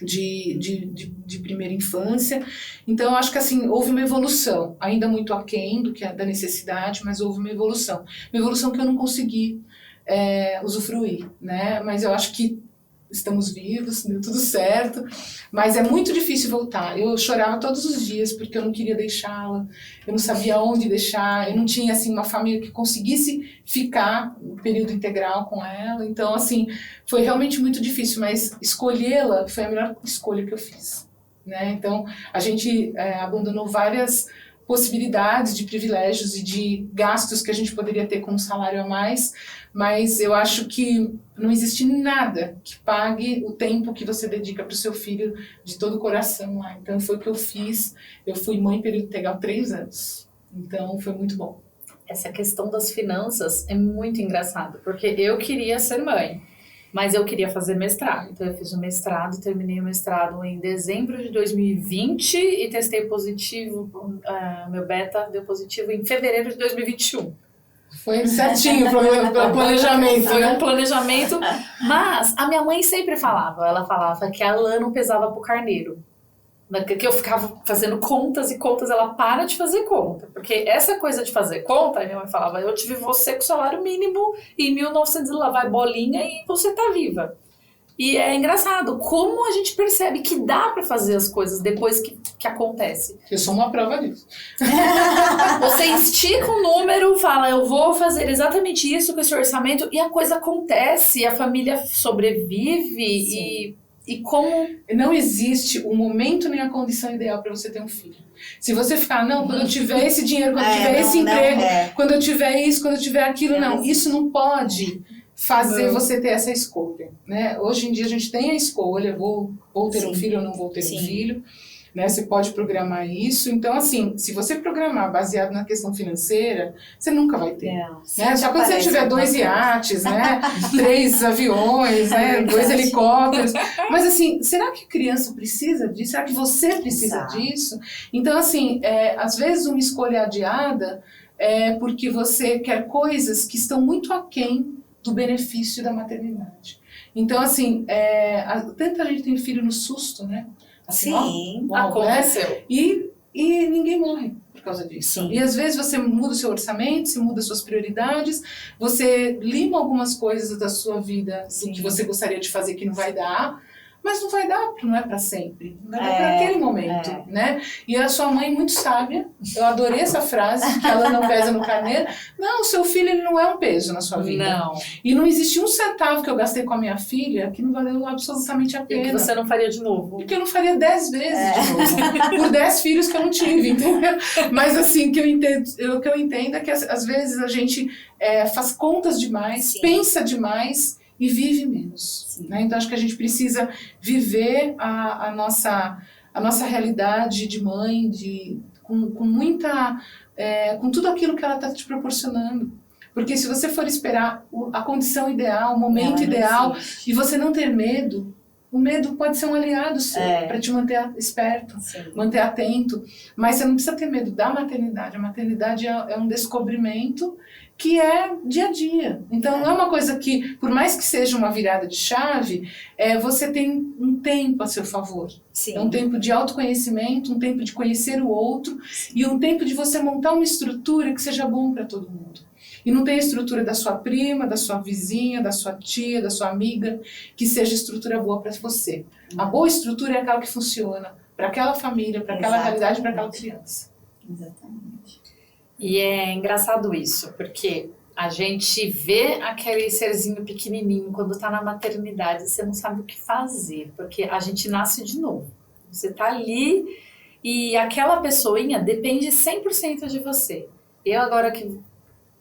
S2: de primeira infância. Então, eu acho que assim, houve uma evolução, ainda muito aquém da necessidade, mas houve uma evolução. Uma evolução que eu não consegui usufruir, né? Mas eu acho que estamos vivos, deu tudo certo, mas é muito difícil voltar. Eu chorava todos os dias porque eu não queria deixá-la, eu não sabia onde deixar, eu não tinha assim uma família que conseguisse ficar no período integral com ela. Então, assim, foi realmente muito difícil, mas escolhê-la foi a melhor escolha que eu fiz, né? Então, a gente abandonou várias possibilidades de privilégios e de gastos que a gente poderia ter com um salário a mais, mas eu acho que não existe nada que pague o tempo que você dedica para o seu filho de todo o coração lá. Então foi o que eu fiz. Eu fui mãe período integral 3 anos. Então foi muito bom.
S1: Essa questão das finanças é muito engraçada, porque eu queria ser mãe, mas eu queria fazer mestrado. Então eu fiz o mestrado, terminei o mestrado em dezembro de 2020 e testei positivo, meu beta deu positivo em fevereiro de 2021.
S2: Foi certinho para o planejamento.
S1: Foi um planejamento, mas a minha mãe sempre falava, ela falava que a lã não pesava pro carneiro. Que eu ficava fazendo contas e contas, ela para de fazer conta. Porque essa coisa de fazer conta, a minha mãe falava, eu tive você com salário mínimo e 1900 lá vai bolinha e você tá viva. E é engraçado como a gente percebe que dá pra fazer as coisas depois que acontece.
S2: Eu sou uma prova disso.
S1: Você estica um número, fala, eu vou fazer exatamente isso com esse orçamento, e a coisa acontece, a família sobrevive. E como...
S2: Não existe o momento nem a condição ideal para você ter um filho. Se você ficar, não, quando eu tiver esse dinheiro, quando eu tiver esse emprego, quando eu tiver isso, quando eu tiver aquilo, não. Isso não pode fazer você ter essa escolha, né? Hoje em dia a gente tem a escolha, vou ter um filho ou não vou ter um filho, né? Você pode programar isso. Então, assim, se você programar baseado na questão financeira, você nunca vai ter. Né? Só quando você tiver 2 iates, né? 3 aviões, né? 2 helicópteros. Mas, assim, será que a criança precisa disso? Será que você precisa disso? Então, assim, às vezes uma escolha adiada é porque você quer coisas que estão muito aquém do benefício da maternidade. Então, assim, tanta gente tem filho no susto, né? Assim,
S1: aconteceu.
S2: E ninguém morre por causa disso. E às vezes você muda o seu orçamento, você muda as suas prioridades, você lima algumas coisas da sua vida que você gostaria de fazer que não vai dar, mas não vai dar, porque não é para sempre. Não é para aquele momento, né? E a sua mãe, muito sábia, eu adorei essa frase, que ela não pesa no carneiro. Não, o seu filho ele não é um peso na sua vida.
S1: Não.
S2: E não existe um centavo que eu gastei com a minha filha que não valeu absolutamente a pena.
S1: E que você não faria de novo.
S2: Porque eu não faria 10 vezes de novo. Por 10 filhos que eu não tive, entendeu? Mas assim, o que eu entendo é que às vezes a gente faz contas demais, pensa demais e vive menos, né? Então acho que a gente precisa viver a nossa realidade de mãe, com muita, com tudo aquilo que ela está te proporcionando. Porque se você for esperar a condição ideal, o momento ideal, e você não ter medo, o medo pode ser um aliado seu para te manter esperto, manter atento. Mas você não precisa ter medo da maternidade. A maternidade é um descobrimento que é dia a dia. Então não é uma coisa que, por mais que seja uma virada de chave, você tem um tempo a seu favor. É um tempo de autoconhecimento, um tempo de conhecer o outro e um tempo de você montar uma estrutura que seja bom para todo mundo. E não tem a estrutura da sua prima, da sua vizinha, da sua tia, da sua amiga, que seja estrutura boa para você. A boa estrutura é aquela que funciona para aquela família, para aquela realidade, para aquela criança.
S3: Exatamente.
S1: E é engraçado isso, porque a gente vê aquele serzinho pequenininho quando tá na maternidade, você não sabe o que fazer, porque a gente nasce de novo. Você tá ali e aquela pessoinha depende 100% de você. Eu agora que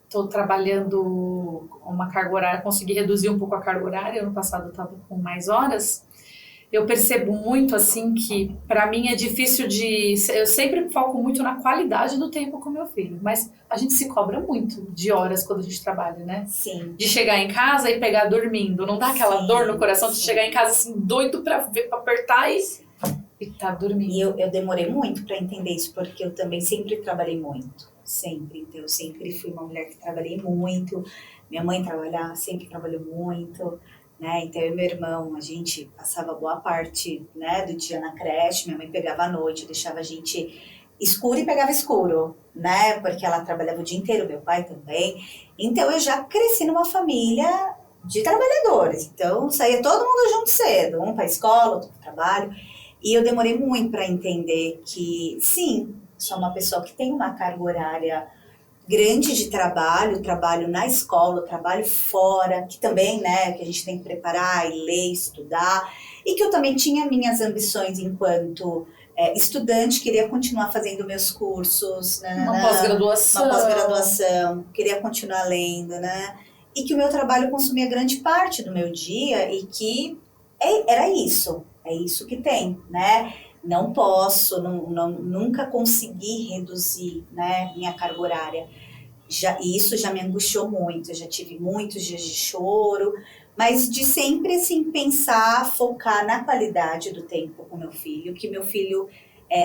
S1: estou trabalhando uma carga horária, consegui reduzir um pouco a carga horária, ano passado eu estava com mais horas, eu percebo muito assim que para mim é difícil eu sempre foco muito na qualidade do tempo com meu filho, mas a gente se cobra muito de horas quando a gente trabalha, né?
S3: Sim.
S1: De chegar em casa e pegar dormindo, não dá aquela dor no coração de chegar em casa assim doido para ver, para apertar e tá dormindo.
S3: E eu demorei muito para entender isso, porque eu também sempre trabalhei muito, sempre. Então eu sempre fui uma mulher que trabalhei muito, minha mãe sempre trabalhou muito, né? Então eu e meu irmão, a gente passava boa parte, né, do dia na creche, minha mãe pegava à noite, deixava a gente escuro e pegava escuro, né, porque ela trabalhava o dia inteiro, meu pai também. Então eu já cresci numa família de trabalhadores, então saía todo mundo junto cedo, um para a escola, outro para o trabalho, e eu demorei muito para entender que, sim, sou uma pessoa que tem uma carga horária grande de trabalho na escola, trabalho fora, que também, né, que a gente tem que preparar e ler, estudar, e que eu também tinha minhas ambições enquanto estudante, queria continuar fazendo meus cursos,
S1: uma pós-graduação,
S3: queria continuar lendo, né, e que o meu trabalho consumia grande parte do meu dia e que era isso, é isso que tem, né. Não posso, nunca consegui reduzir, né, minha carga horária. E isso já me angustiou muito, eu já tive muitos dias de choro, mas de sempre assim, pensar, focar na qualidade do tempo com meu filho, que meu filho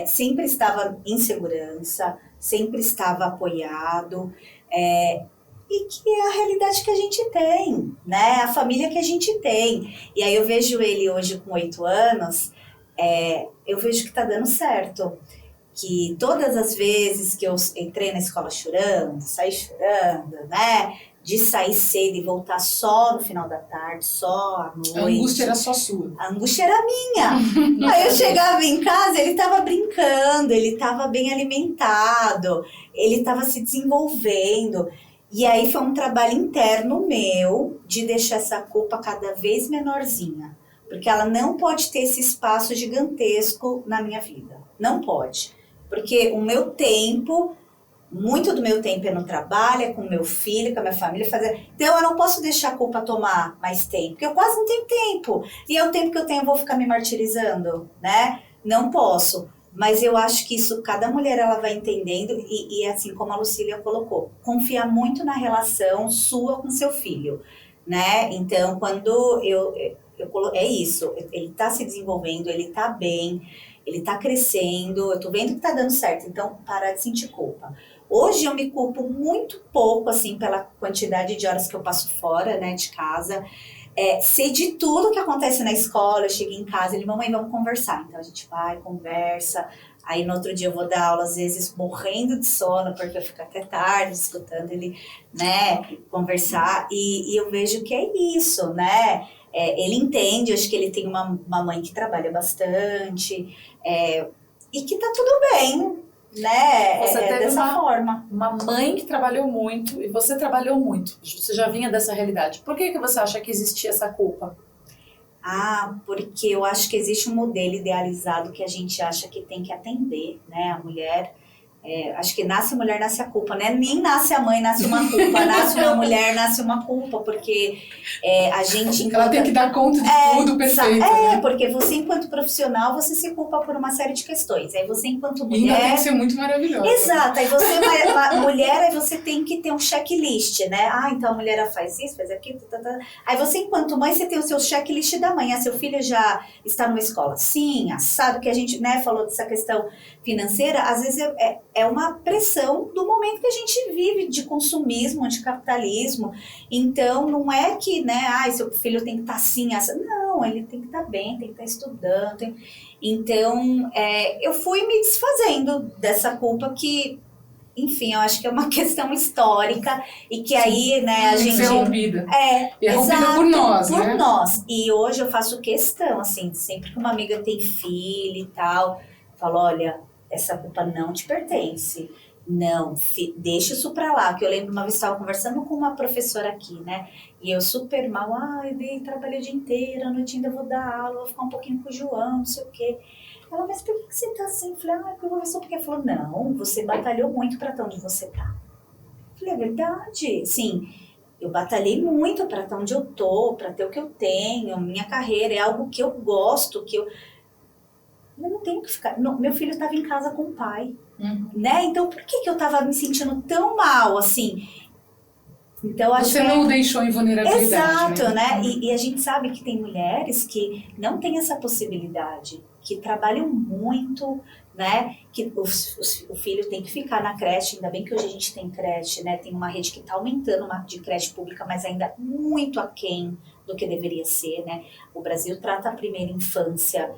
S3: sempre estava em segurança, sempre estava apoiado, e que é a realidade que a gente tem, né, a família que a gente tem. E aí eu vejo ele hoje com 8 anos, eu vejo que está dando certo, que todas as vezes que eu entrei na escola chorando, saí chorando, né, de sair cedo e voltar só no final da tarde, só à noite.
S2: A angústia era só sua.
S3: A angústia era minha. Aí eu chegava em casa, ele estava brincando, ele estava bem alimentado, ele estava se desenvolvendo. E aí foi um trabalho interno meu de deixar essa culpa cada vez menorzinha. Porque ela não pode ter esse espaço gigantesco na minha vida. Não pode. Porque o meu tempo, muito do meu tempo é no trabalho, é com meu filho, com a minha família. Então eu não posso deixar a culpa tomar mais tempo. Porque eu quase não tenho tempo. E é o tempo que eu tenho, eu vou ficar me martirizando, né? Não posso. Mas eu acho que isso, cada mulher ela vai entendendo. E assim como a Lucília colocou, confiar muito na relação sua com seu filho, né? Então quando é isso, ele está se desenvolvendo, ele está bem, ele está crescendo, eu estou vendo que está dando certo, então parar de sentir culpa. Hoje eu me culpo muito pouco, assim, pela quantidade de horas que eu passo fora, né, de casa. Sei de tudo que acontece na escola, eu chego em casa, ele, mamãe, vamos conversar. Então a gente vai, conversa, aí no outro dia eu vou dar aula, às vezes morrendo de sono, porque eu fico até tarde escutando ele, né, conversar, e eu vejo que é isso, né. Ele entende, acho que ele tem uma mãe que trabalha bastante, e que tá tudo bem, né?
S1: Você teve
S3: dessa forma.
S1: Uma mãe que trabalhou muito e você trabalhou muito. Você já vinha dessa realidade. Por que você acha que existia essa culpa?
S3: Porque eu acho que existe um modelo idealizado que a gente acha que tem que atender, né? A mulher. Acho que nasce mulher, nasce a culpa, né? Nem nasce a mãe, nasce uma culpa, nasce uma mulher, nasce uma culpa, porque a gente...
S2: Ela tem que dar conta de tudo perfeito, né?
S3: Porque você, enquanto profissional, você se culpa por uma série de questões. Aí você, enquanto mulher...
S2: E ainda tem que ser muito maravilhosa.
S3: Exato, aí você, mulher, aí você tem que ter um checklist, né? Então a mulher ela faz isso, faz aquilo, Aí você, enquanto mãe, você tem o seu checklist da mãe. Seu filho já está numa escola assim, assado, que a gente, né, falou dessa questão financeira, às vezes é uma pressão do momento que a gente vive de consumismo, de capitalismo. Então, não é que, né, seu filho tem que estar assim, não, ele tem que estar bem, tem que estar estudando. Então, eu fui me desfazendo dessa culpa que, enfim, eu acho que é uma questão histórica e que aí, né, a gente...
S2: Tem que ser rompida.
S3: E é
S2: rompida por nós, né?
S3: Por nós. E hoje eu faço questão, assim, sempre que uma amiga tem filho e tal, eu falo, olha... essa culpa não te pertence. Não, deixa isso pra lá. Que eu lembro uma vez estava conversando com uma professora aqui, né? E eu super mal, trabalhei o dia inteiro, à noite ainda vou dar aula, vou ficar um pouquinho com o João, não sei o quê. Ela, mas por que você tá assim? Eu falei, porque eu vou ver só porque. Ela falou, não, você batalhou muito pra estar onde você tá. Eu falei, é verdade. Sim, eu batalhei muito pra estar onde eu tô, pra ter o que eu tenho, minha carreira, é algo que eu gosto, que eu não tenho que ficar. Não, meu filho estava em casa com o pai, né? Então por que eu estava me sentindo tão mal assim? Então, acho
S2: Você não o deixou em vulnerabilidade.
S3: Exato, né? E a gente sabe que tem mulheres que não têm essa possibilidade, que trabalham muito, né? Que o filho tem que ficar na creche, ainda bem que hoje a gente tem creche, né? Tem uma rede que está aumentando de creche pública, mas ainda muito aquém do que deveria ser, né? O Brasil trata a primeira infância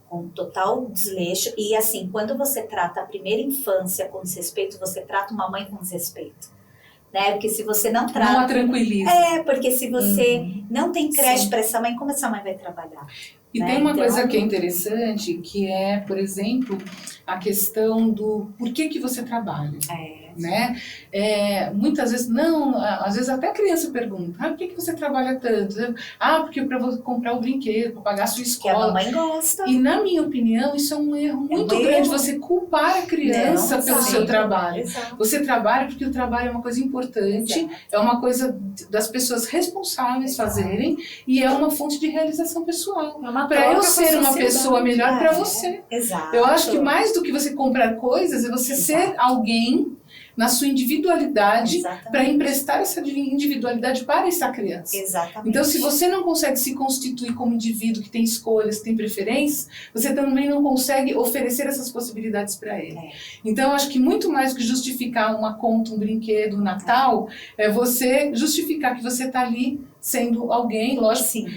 S3: com total desleixo. E assim, quando você trata a primeira infância com desrespeito, você trata uma mãe com desrespeito. Né? Porque se você não trata...
S2: Não a tranquiliza.
S3: Porque se você não tem creche para essa mãe, como essa mãe vai trabalhar?
S2: E tem uma coisa que é interessante, que é, por exemplo, a questão do por que você trabalha. Né? Muitas vezes, às vezes até a criança pergunta, por que você trabalha tanto? Porque para você comprar o brinquedo, para pagar a sua escola.
S3: Que a mamãe gosta.
S2: E na minha opinião, isso é um erro muito grande, você culpar a criança pelo seu trabalho.
S3: Exato.
S2: Você trabalha porque o trabalho é uma coisa importante, é uma coisa das pessoas responsáveis fazerem, e é uma fonte de realização pessoal. Para eu ser uma pessoa melhor para você.
S3: Exato.
S2: Eu acho que mais do que você comprar coisas, é você ser alguém na sua individualidade para emprestar essa individualidade para essa criança.
S3: Exatamente.
S2: Então, se você não consegue se constituir como indivíduo que tem escolhas, que tem preferências, você também não consegue oferecer essas possibilidades para ele. Então, eu acho que muito mais do que justificar uma conta, um brinquedo, um Natal, é você justificar que você está ali sendo alguém, lógico,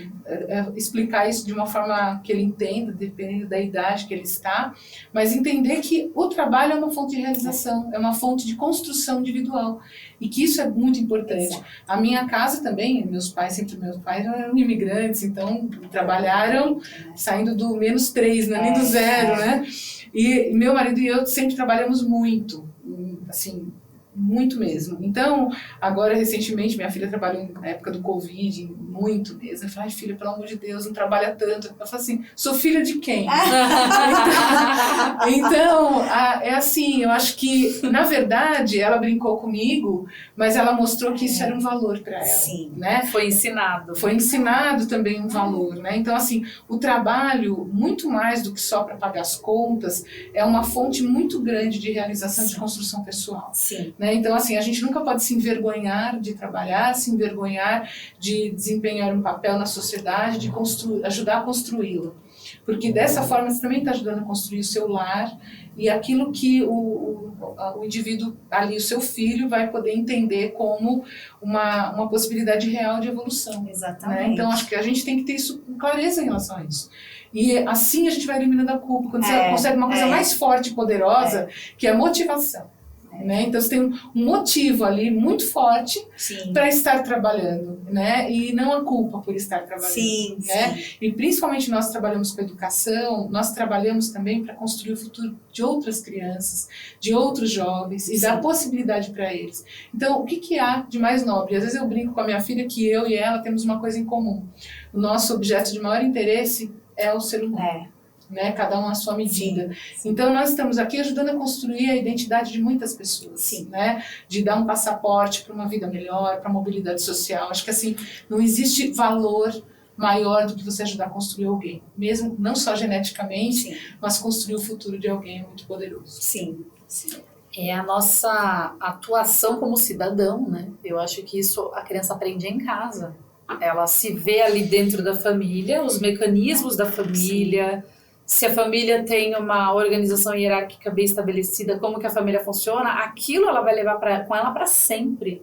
S2: explicar isso de uma forma que ele entenda, dependendo da idade que ele está, mas entender que o trabalho é uma fonte de realização, é uma fonte de construção individual, e que isso é muito importante. A minha casa também, meus pais eram imigrantes, então trabalharam saindo do -3, não é nem do 0, né? E meu marido e eu sempre trabalhamos muito, assim, muito mesmo. Então, agora, recentemente, minha filha trabalhou na época do Covid, muito mesmo. Eu falei, filha, pelo amor de Deus, não trabalha tanto. Eu falo assim, sou filha de quem? Então, é assim, eu acho que, na verdade, ela brincou comigo, mas ela mostrou que isso era um valor para ela.
S3: Sim.
S2: Né?
S1: Foi ensinado.
S2: Foi ensinado também um valor, né? Então, assim, o trabalho, muito mais do que só para pagar as contas, é uma fonte muito grande de realização, de construção pessoal.
S3: Sim.
S2: Né? Então, assim, a gente nunca pode se envergonhar de trabalhar, se envergonhar de desempenhar um papel na sociedade, de ajudar a construí-lo. Porque dessa forma você também está ajudando a construir o seu lar e aquilo que o indivíduo ali, o seu filho, vai poder entender como uma possibilidade real de evolução.
S3: Exatamente.
S2: Né? Então, acho que a gente tem que ter isso com clareza em relação a isso. E assim a gente vai eliminando a culpa. Quando você consegue uma coisa mais forte e poderosa, que é a motivação. Né? Então você tem um motivo ali muito forte para estar trabalhando, né? E não a culpa por estar trabalhando. Né? E principalmente nós trabalhamos com educação, nós trabalhamos também para construir o futuro de outras crianças, de outros jovens e dar possibilidade para eles. Então, o que há de mais nobre? Às vezes eu brinco com a minha filha que eu e ela temos uma coisa em comum. O nosso objeto de maior interesse é o ser humano. Né? Cada um à sua medida. Então nós estamos aqui ajudando a construir a identidade de muitas pessoas, né? De dar um passaporte para uma vida melhor, para a mobilidade social. Acho que assim, não existe valor maior do que você ajudar a construir alguém, mesmo não só geneticamente, mas construir o futuro de alguém é muito poderoso.
S1: É a nossa atuação como cidadão, né? Eu acho que isso a criança aprende em casa. Ela se vê ali dentro da família, os mecanismos da família. Se a família tem uma organização hierárquica bem estabelecida, como que a família funciona, aquilo ela vai levar com ela para sempre.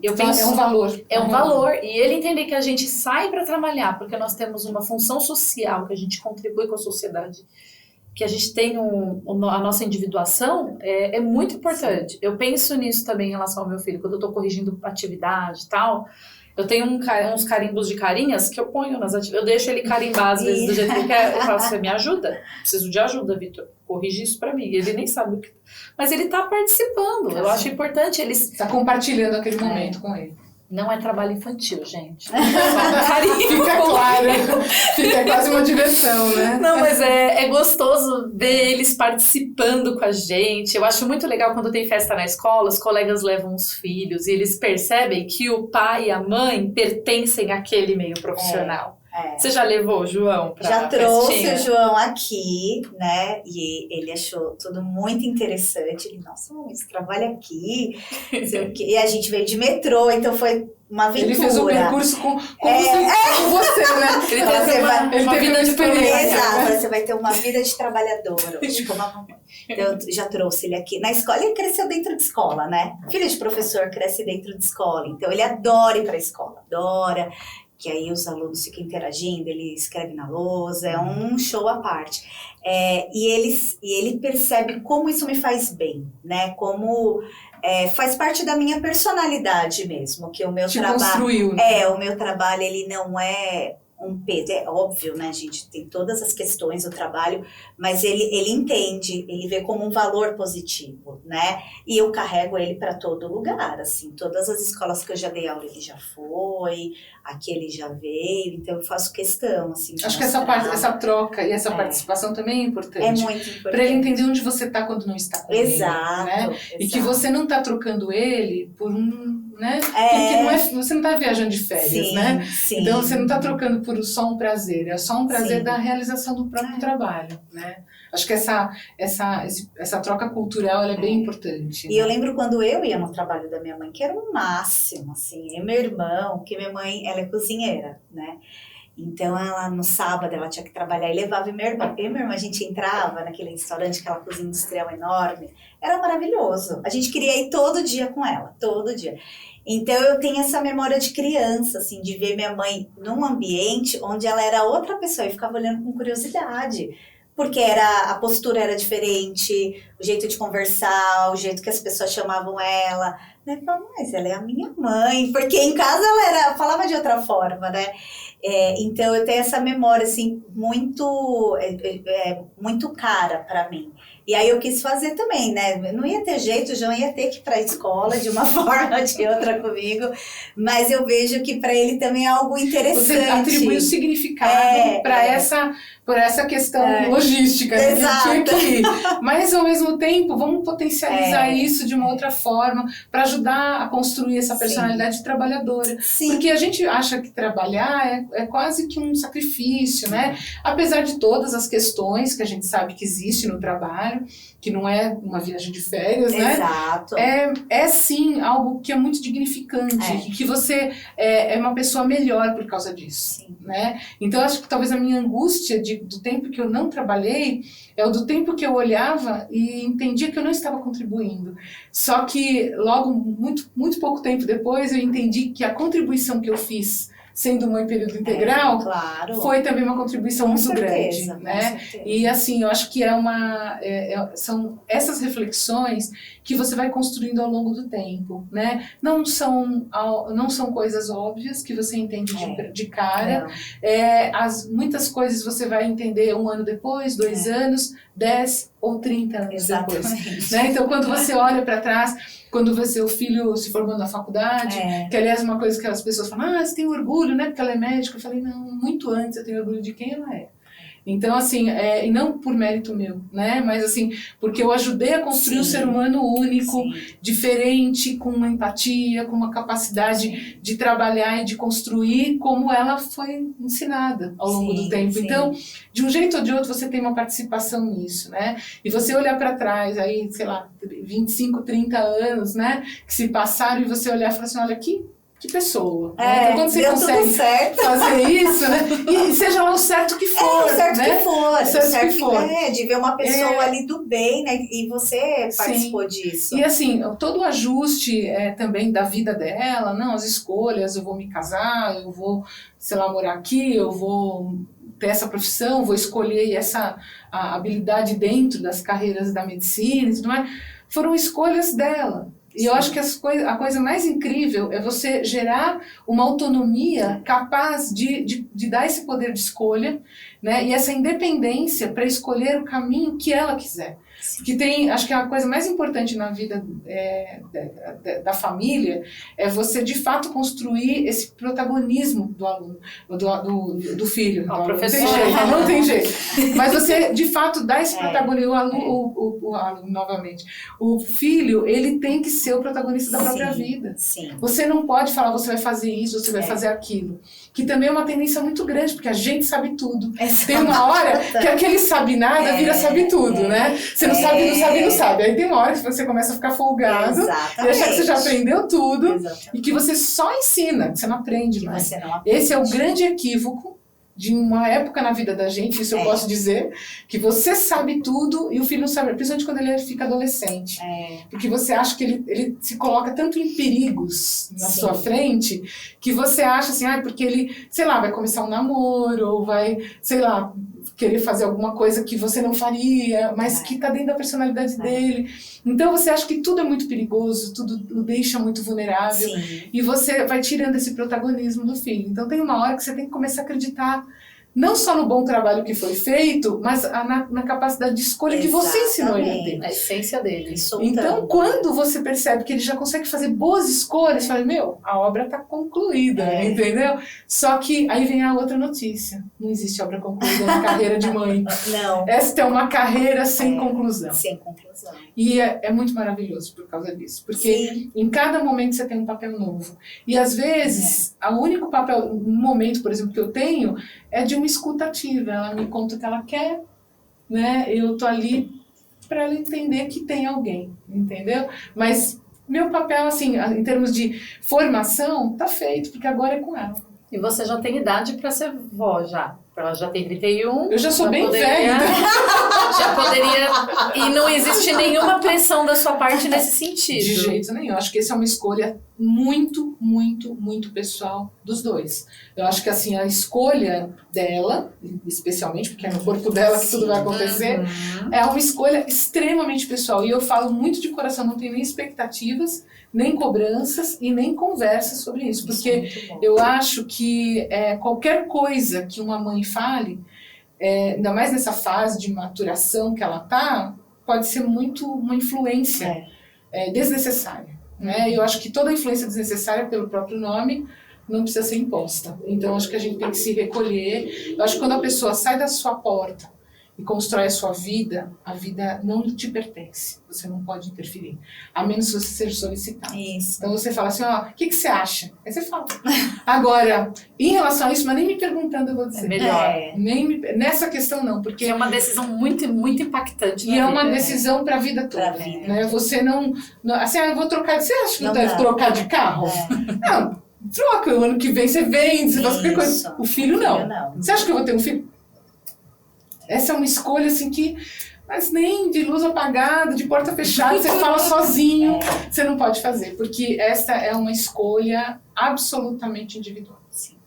S1: Eu penso,
S2: é um valor.
S1: É um valor. E ele entender que a gente sai para trabalhar, porque nós temos uma função social, que a gente contribui com a sociedade, que a gente tem a nossa individuação, é muito importante. Eu penso nisso também em relação ao meu filho, quando eu estou corrigindo atividade e tal. Eu tenho uns carimbos de carinhas que eu ponho nas atividades. Eu deixo ele carimbar às vezes do jeito que ele quer. Eu falo, você me ajuda? Preciso de ajuda, Vitor. Corrige isso pra mim. Ele nem sabe o que... Mas ele tá participando. Eu acho importante eles...
S2: Tá compartilhando aquele momento com ele.
S1: Não é trabalho infantil, gente.
S2: Fica claro. Fica quase uma diversão, né?
S1: Não, mas é gostoso ver eles participando com a gente. Eu acho muito legal quando tem festa na escola, os colegas levam os filhos e eles percebem que o pai e a mãe pertencem àquele meio profissional. Você já levou o João pra
S3: Já trouxe
S1: festinha?
S3: o João aqui, né? E ele achou tudo muito interessante. Ele, nossa, você trabalha aqui, não sei o quê. E a gente veio de metrô, então foi uma aventura.
S2: Ele fez um percurso com você, né?
S1: Ele teve uma experiência.
S3: Exato, você vai ter uma vida de trabalhador hoje, como a mamãe. Então, eu já trouxe ele aqui. Na escola, ele cresceu dentro de escola, né? Filho de professor cresce dentro de escola. Então, ele adora ir pra escola, adora... que aí os alunos ficam interagindo, ele escreve na lousa, é um show à parte. E ele percebe como isso me faz bem, né? Como faz parte da minha personalidade mesmo, que o meu trabalho...
S2: construiu, né?
S3: O meu trabalho, ele não é um peso, é óbvio, né, gente? Tem todas as questões do trabalho, mas ele entende, ele vê como um valor positivo, né? E eu carrego ele para todo lugar, assim, todas as escolas que eu já dei aula ele já foi, aqui ele já veio, então eu faço questão, assim, de
S2: Acho que
S3: mostrar.
S2: essa troca e essa participação também é importante.
S3: É muito importante.
S2: Para ele entender onde você está quando não está com
S3: Exato,
S2: ele, né?
S3: exato.
S2: E que você não está trocando ele por né? Porque você não está viajando de férias,
S3: sim,
S2: né?
S3: Sim.
S2: Então você não está trocando por só um prazer, é só um prazer da realização do próprio trabalho, né? Acho que essa troca cultural ela é bem importante.
S3: E eu lembro quando eu ia no trabalho da minha mãe, que era o máximo, assim, e meu irmão, que minha mãe, ela é cozinheira, né? Então, ela, no sábado, ela tinha que trabalhar e levava meu irmão. Eu e meu irmão, a gente entrava naquele restaurante, aquela cozinha industrial enorme. Era maravilhoso. A gente queria ir todo dia com ela, todo dia. Então, eu tenho essa memória de criança, assim, de ver minha mãe num ambiente onde ela era outra pessoa e ficava olhando com curiosidade. Porque a postura era diferente, o jeito de conversar, o jeito que as pessoas chamavam ela. Né? Mas ela é a minha mãe, porque em casa ela falava de outra forma, né? Então eu tenho essa memória assim muito cara para mim. E aí eu quis fazer também, né? Não ia ter jeito, o João ia ter que ir para a escola de uma forma ou de outra comigo, mas eu vejo que para ele também é algo interessante.
S2: Você atribuiu significado por essa questão logística, né?
S3: Exato.
S2: Que mas ao mesmo tempo vamos potencializar isso de uma outra forma para ajudar a construir essa personalidade trabalhadora.
S3: Sim.
S2: Porque a gente acha que trabalhar é quase que um sacrifício, né? Apesar de todas as questões que a gente sabe que existe no trabalho, que não é uma viagem de férias, né?
S3: Exato.
S2: É sim algo que é muito dignificante, que você é uma pessoa melhor por causa disso, né? Então acho que talvez a minha angústia do tempo que eu não trabalhei é o do tempo que eu olhava e entendia que eu não estava contribuindo. Só que logo, muito, muito pouco tempo depois, eu entendi que a contribuição que eu fiz sendo mãe período integral, foi também uma contribuição muito grande, né? E assim, eu acho que são essas reflexões que você vai construindo ao longo do tempo, né? Não são coisas óbvias que você entende de cara. Muitas coisas você vai entender 1 ano depois, 2 anos, 10 ou 30 anos depois. Né? Então, quando você olha para trás, quando o filho se formou na faculdade, que aliás uma coisa que as pessoas falam, você tem orgulho, né? Porque ela é médica. Eu falei, não, muito antes eu tenho orgulho de quem ela é. Então, assim, e não por mérito meu, né? Mas, assim, porque eu ajudei a construir um ser humano único, diferente, com uma empatia, com uma capacidade de trabalhar e de construir como ela foi ensinada ao longo do tempo. Então, de um jeito ou de outro, você tem uma participação nisso, né? E você olhar para trás, aí, sei lá, 25, 30 anos, né? Que se passaram e você olhar e falar assim, olha aqui, que pessoa. Né? Então, quando você consegue fazer isso, né? E seja lá o certo que for.
S3: O certo
S2: né?
S3: que for.
S2: O certo que for.
S3: De ver uma pessoa ali do bem, né? E você participou disso.
S2: E assim, todo o ajuste também da vida dela, não, as escolhas, eu vou me casar, eu vou, sei lá, morar aqui, eu vou ter essa profissão, vou escolher a habilidade dentro das carreiras da medicina e tudo mais, foram escolhas dela. E eu acho que a coisa mais incrível é você gerar uma autonomia capaz de dar esse poder de escolha, né? E essa independência para escolher o caminho que ela quiser. Que tem, acho que a coisa mais importante na vida da família é você de fato construir esse protagonismo do aluno, do filho.
S1: O professor.
S2: Não tem jeito. Mas você de fato dá esse protagonismo, o aluno novamente. O filho, ele tem que ser o protagonista da própria vida.
S3: Sim.
S2: Você não pode falar, você vai fazer isso, você vai fazer aquilo. Que também é uma tendência muito grande, porque a gente sabe tudo. Tem uma hora que aquele sabe nada vira sabe tudo, né? Você não sabe. Aí tem uma hora que você começa a ficar folgado e achar que você já aprendeu tudo.
S3: Exatamente.
S2: E que você só ensina, você não aprende mais.
S3: Você não aprende.
S2: Esse é o grande equívoco de uma época na vida da gente, isso eu posso dizer, que você sabe tudo e o filho não sabe, principalmente quando ele fica adolescente. Porque você acha que ele se coloca tanto em perigos na sua frente, que você acha assim, porque ele, sei lá, vai começar um namoro, ou vai, sei lá, querer fazer alguma coisa que você não faria, mas que está dentro da personalidade dele. Então você acha que tudo é muito perigoso, tudo o deixa muito vulnerável, e você vai tirando esse protagonismo do filho. Então tem uma hora que você tem que começar a acreditar não só no bom trabalho que foi feito, mas na capacidade de escolha que você ensinou ele a ter.
S1: A essência dele.
S2: Então, quando você percebe que ele já consegue fazer boas escolhas, você fala, a obra está concluída, entendeu? Só que aí vem a outra notícia. Não existe obra concluída na carreira de mãe.
S3: Não.
S2: Esta é uma carreira sem conclusão.
S3: Sem conclusão.
S2: E é muito maravilhoso por causa disso. Porque em cada momento você tem um papel novo. E às vezes, o único papel, no momento, por exemplo, que eu tenho, é de uma escuta ativa. Ela me conta o que ela quer, né? Eu tô ali para ela entender que tem alguém, entendeu? Mas meu papel, assim, em termos de formação, tá feito, porque agora é com ela.
S1: E você já tem idade para ser vó, já? Ela já tem 31.
S2: Eu já sou bem velha.
S1: Já poderia... E não existe nenhuma pressão da sua parte nesse sentido.
S2: De jeito nenhum. Eu acho que essa é uma escolha muito, muito, muito pessoal dos dois. Eu acho que, assim, a escolha dela, especialmente, porque é no corpo dela que tudo vai acontecer, é uma escolha extremamente pessoal. E eu falo muito de coração, não tenho nem expectativas, nem cobranças e nem conversas sobre isso. Porque eu acho que qualquer coisa que uma mãe fale, ainda mais nessa fase de maturação que ela tá, pode ser muito uma influência desnecessária. Né? Eu acho que toda influência desnecessária, pelo próprio nome, não precisa ser imposta. Então, acho que a gente tem que se recolher. Eu acho que quando a pessoa sai da sua porta e constrói a sua vida, a vida não te pertence. Você não pode interferir, a menos que você seja solicitado.
S3: Isso.
S2: Então você fala assim, o que você acha? Aí você fala. Agora, em relação a isso, mas nem me perguntando eu vou dizer.
S1: É melhor.
S2: Nessa questão não, porque
S1: é uma decisão muito, muito impactante.
S2: E é uma decisão para a vida toda. Né? Você não assim, eu vou trocar. Você acha que eu devo trocar de carro? Não, troca. O ano que vem você vende, você faz qualquer coisa. O filho não. Você acha que eu vou ter um filho? Essa é uma escolha assim que, mas nem de luz apagada, de porta fechada, você fala sozinho, você não pode fazer, porque essa é uma escolha absolutamente individual.
S1: Sim.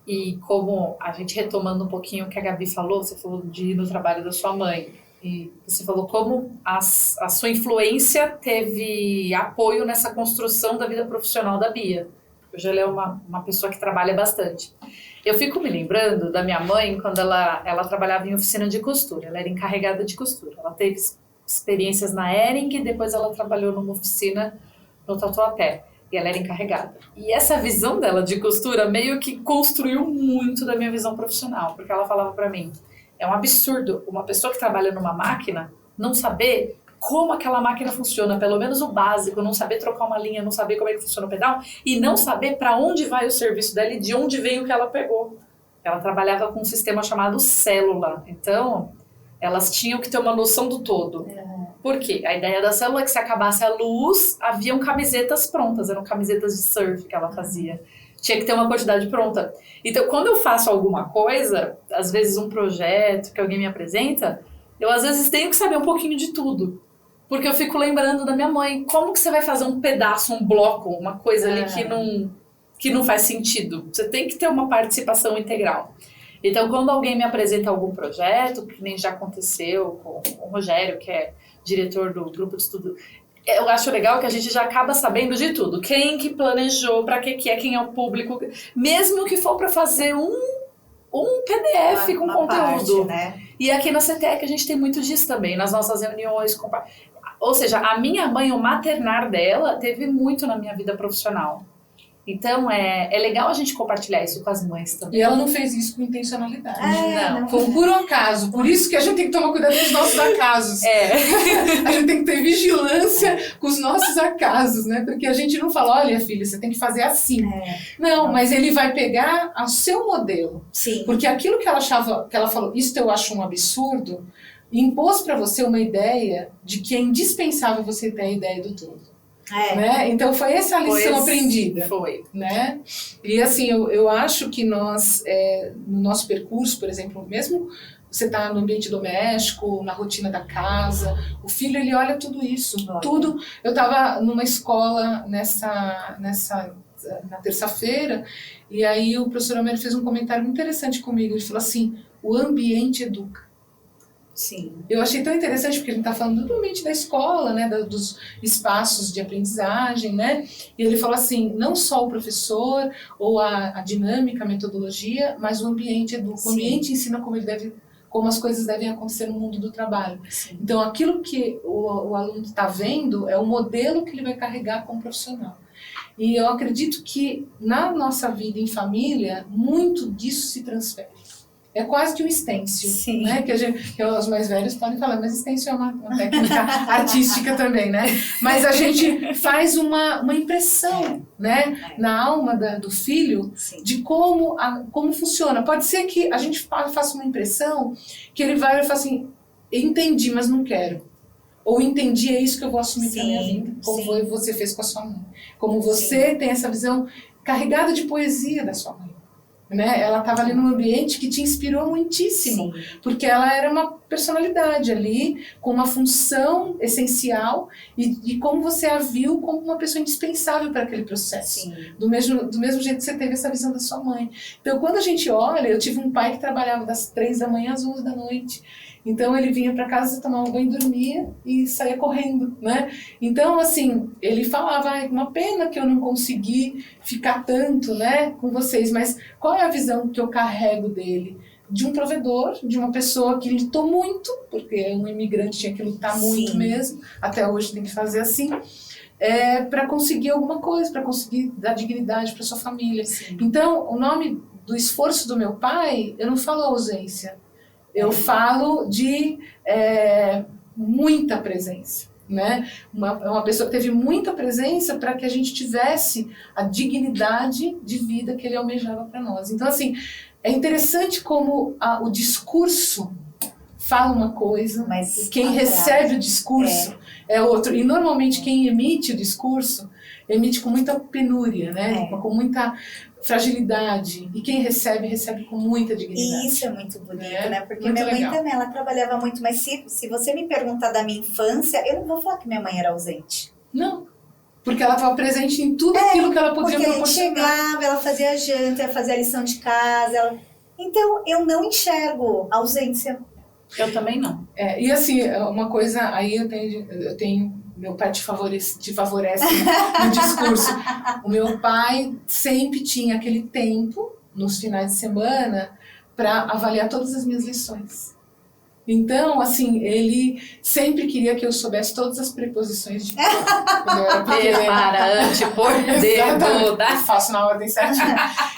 S1: E como a gente retomando um pouquinho o que a Gabi falou, você falou do trabalho da sua mãe, e você falou como a sua influência teve apoio nessa construção da vida profissional da Bia. Hoje ela é uma pessoa que trabalha bastante. Eu fico me lembrando da minha mãe quando ela trabalhava em oficina de costura. Ela era encarregada de costura. Ela teve experiências na Hering e depois ela trabalhou numa oficina no Tatuapé. E ela era encarregada. E essa visão dela de costura meio que construiu muito da minha visão profissional. Porque ela falava pra mim, é um absurdo uma pessoa que trabalha numa máquina não saber como aquela máquina funciona, pelo menos o básico, não saber trocar uma linha, não saber como é que funciona o pedal e não saber para onde vai o serviço dela e de onde vem o que ela pegou. Ela trabalhava com um sistema chamado célula, então elas tinham que ter uma noção do todo. Por quê? A ideia da célula é que se acabasse a luz, haviam camisetas prontas, eram camisetas de surf que ela fazia. Tinha que ter uma quantidade pronta. Então, quando eu faço alguma coisa, às vezes um projeto que alguém me apresenta, eu às vezes tenho que saber um pouquinho de tudo. Porque eu fico lembrando da minha mãe. Como que você vai fazer um pedaço, um bloco, uma coisa ali que não faz sentido? Você tem que ter uma participação integral. Então, quando alguém me apresenta algum projeto, que nem já aconteceu com o Rogério, que é diretor do grupo de estudo, Eu acho legal que a gente já acaba sabendo de tudo. Quem que planejou, para que é, quem é o público. Mesmo que for para fazer um PDF com conteúdo.
S3: Parte, né?
S1: E aqui na CTEC a gente tem muito disso também, nas nossas reuniões. Ou seja, a minha mãe, o maternar dela, teve muito na minha vida profissional. Então, é legal a gente compartilhar isso com as mães também.
S2: E ela não fez isso com intencionalidade.
S1: Não.
S2: Foi um puro acaso. Por isso que a gente tem que tomar cuidado com os nossos acasos. A gente tem que ter vigilância com os nossos acasos, né? Porque a gente não fala, olha, filha, você tem que fazer assim. Não, mas ele vai pegar o seu modelo.
S3: Sim.
S2: Porque aquilo que ela achava, que ela falou, isso eu acho um absurdo, impôs para você uma ideia de que é indispensável você ter a ideia do todo. Né? Então foi essa a lição aprendida.
S1: Foi.
S2: Né? E assim, eu acho que nós, no nosso percurso, por exemplo, mesmo você está no ambiente doméstico, na rotina da casa, o filho ele olha tudo isso, tudo. Eu estava numa escola na terça-feira, e aí o professor Homero fez um comentário muito interessante comigo. Ele falou assim: o ambiente educa.
S3: Sim.
S2: Eu achei tão interessante porque a gente está falando do ambiente da escola, né, dos espaços de aprendizagem, né? E ele falou assim, não só o professor ou a dinâmica, a metodologia, mas o ambiente educa. O ambiente ensina como as coisas devem acontecer no mundo do trabalho.
S3: Sim.
S2: Então, aquilo que o aluno está vendo é o modelo que ele vai carregar como profissional. E eu acredito que na nossa vida em família, muito disso se transfere. É quase que um stencil, né? Que os mais velhos podem falar, mas stencil é uma técnica artística também, né? Mas a gente faz uma impressão, né? Na alma do filho, de como funciona. Pode ser que a gente faça uma impressão que ele vai e fala assim, entendi, mas não quero. Ou entendi, é isso que eu vou assumir para minha vida. Como você fez com a sua mãe. Como você tem essa visão carregada de poesia da sua mãe. Né? Ela estava ali num ambiente que te inspirou muitíssimo, porque ela era uma personalidade ali, com uma função essencial, e como você a viu como uma pessoa indispensável para aquele processo. Do mesmo jeito que você teve essa visão da sua mãe. Então, quando a gente olha, eu tive um pai que trabalhava das 3 da manhã às 11 da noite. Então ele vinha para casa, tomava banho, dormia e saía correndo, né? Então, assim, ele falava, uma pena que eu não consegui ficar tanto, né, com vocês, mas qual é a visão que eu carrego dele? De um provedor, de uma pessoa que lutou muito, porque um imigrante tinha que lutar muito mesmo, até hoje tem que fazer assim, para conseguir alguma coisa, para conseguir dar dignidade para sua família. Então, o nome do esforço do meu pai, eu não falo ausência, eu falo de muita presença, né? Uma pessoa que teve muita presença para que a gente tivesse a dignidade de vida que ele almejava para nós. Então, assim, é interessante como o discurso fala uma coisa, mas quem recebe o discurso é outro. E, normalmente, quem emite o discurso emite com muita penúria, né? Com muita fragilidade, e quem recebe com muita dignidade.
S3: E isso é muito bonito, né? Porque
S2: muito
S3: minha mãe
S2: legal.
S3: também, ela trabalhava muito, mas se você me perguntar da minha infância, eu não vou falar que minha mãe era ausente.
S2: Não, porque ela estava presente em tudo aquilo que ela podia proporcionar.
S3: Porque a gente chegava, ela fazia a janta, fazia a lição de casa, então eu não enxergo ausência.
S1: Eu também não.
S2: E assim, uma coisa, aí eu tenho meu pai te favorece no discurso. O meu pai sempre tinha aquele tempo, nos finais de semana, para avaliar todas as minhas lições. Então, assim, ele sempre queria que eu soubesse todas as preposições de quando eu era pequena.
S1: Para, ante, por, devo,
S2: eu faço na ordem certinha.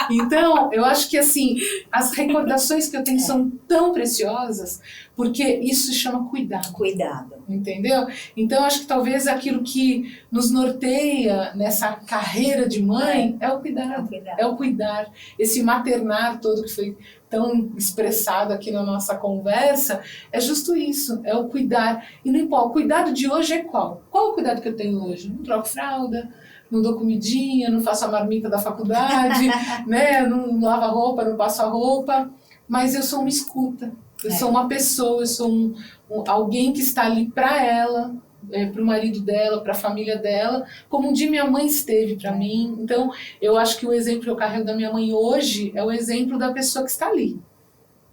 S2: Então, eu acho que, assim, as recordações que eu tenho são tão preciosas, porque isso se chama cuidado.
S3: Cuidado.
S2: Entendeu? Então, acho que talvez aquilo que nos norteia nessa carreira de mãe é o cuidado. É o cuidar. Esse maternar todo que foi tão expressado aqui na nossa conversa, é justo isso, é o cuidar. E não importa, o cuidado de hoje é qual? Qual é o cuidado que eu tenho hoje? Não troco fralda, não dou comidinha, não faço a marmita da faculdade, né? Não lavo a roupa, não passo a roupa, mas eu sou uma escuta, eu sou uma pessoa, eu sou alguém que está ali para ela, para o marido dela, para a família dela, como um dia minha mãe esteve para mim. Então, eu acho que o exemplo que eu carrego da minha mãe hoje é o exemplo da pessoa que está ali,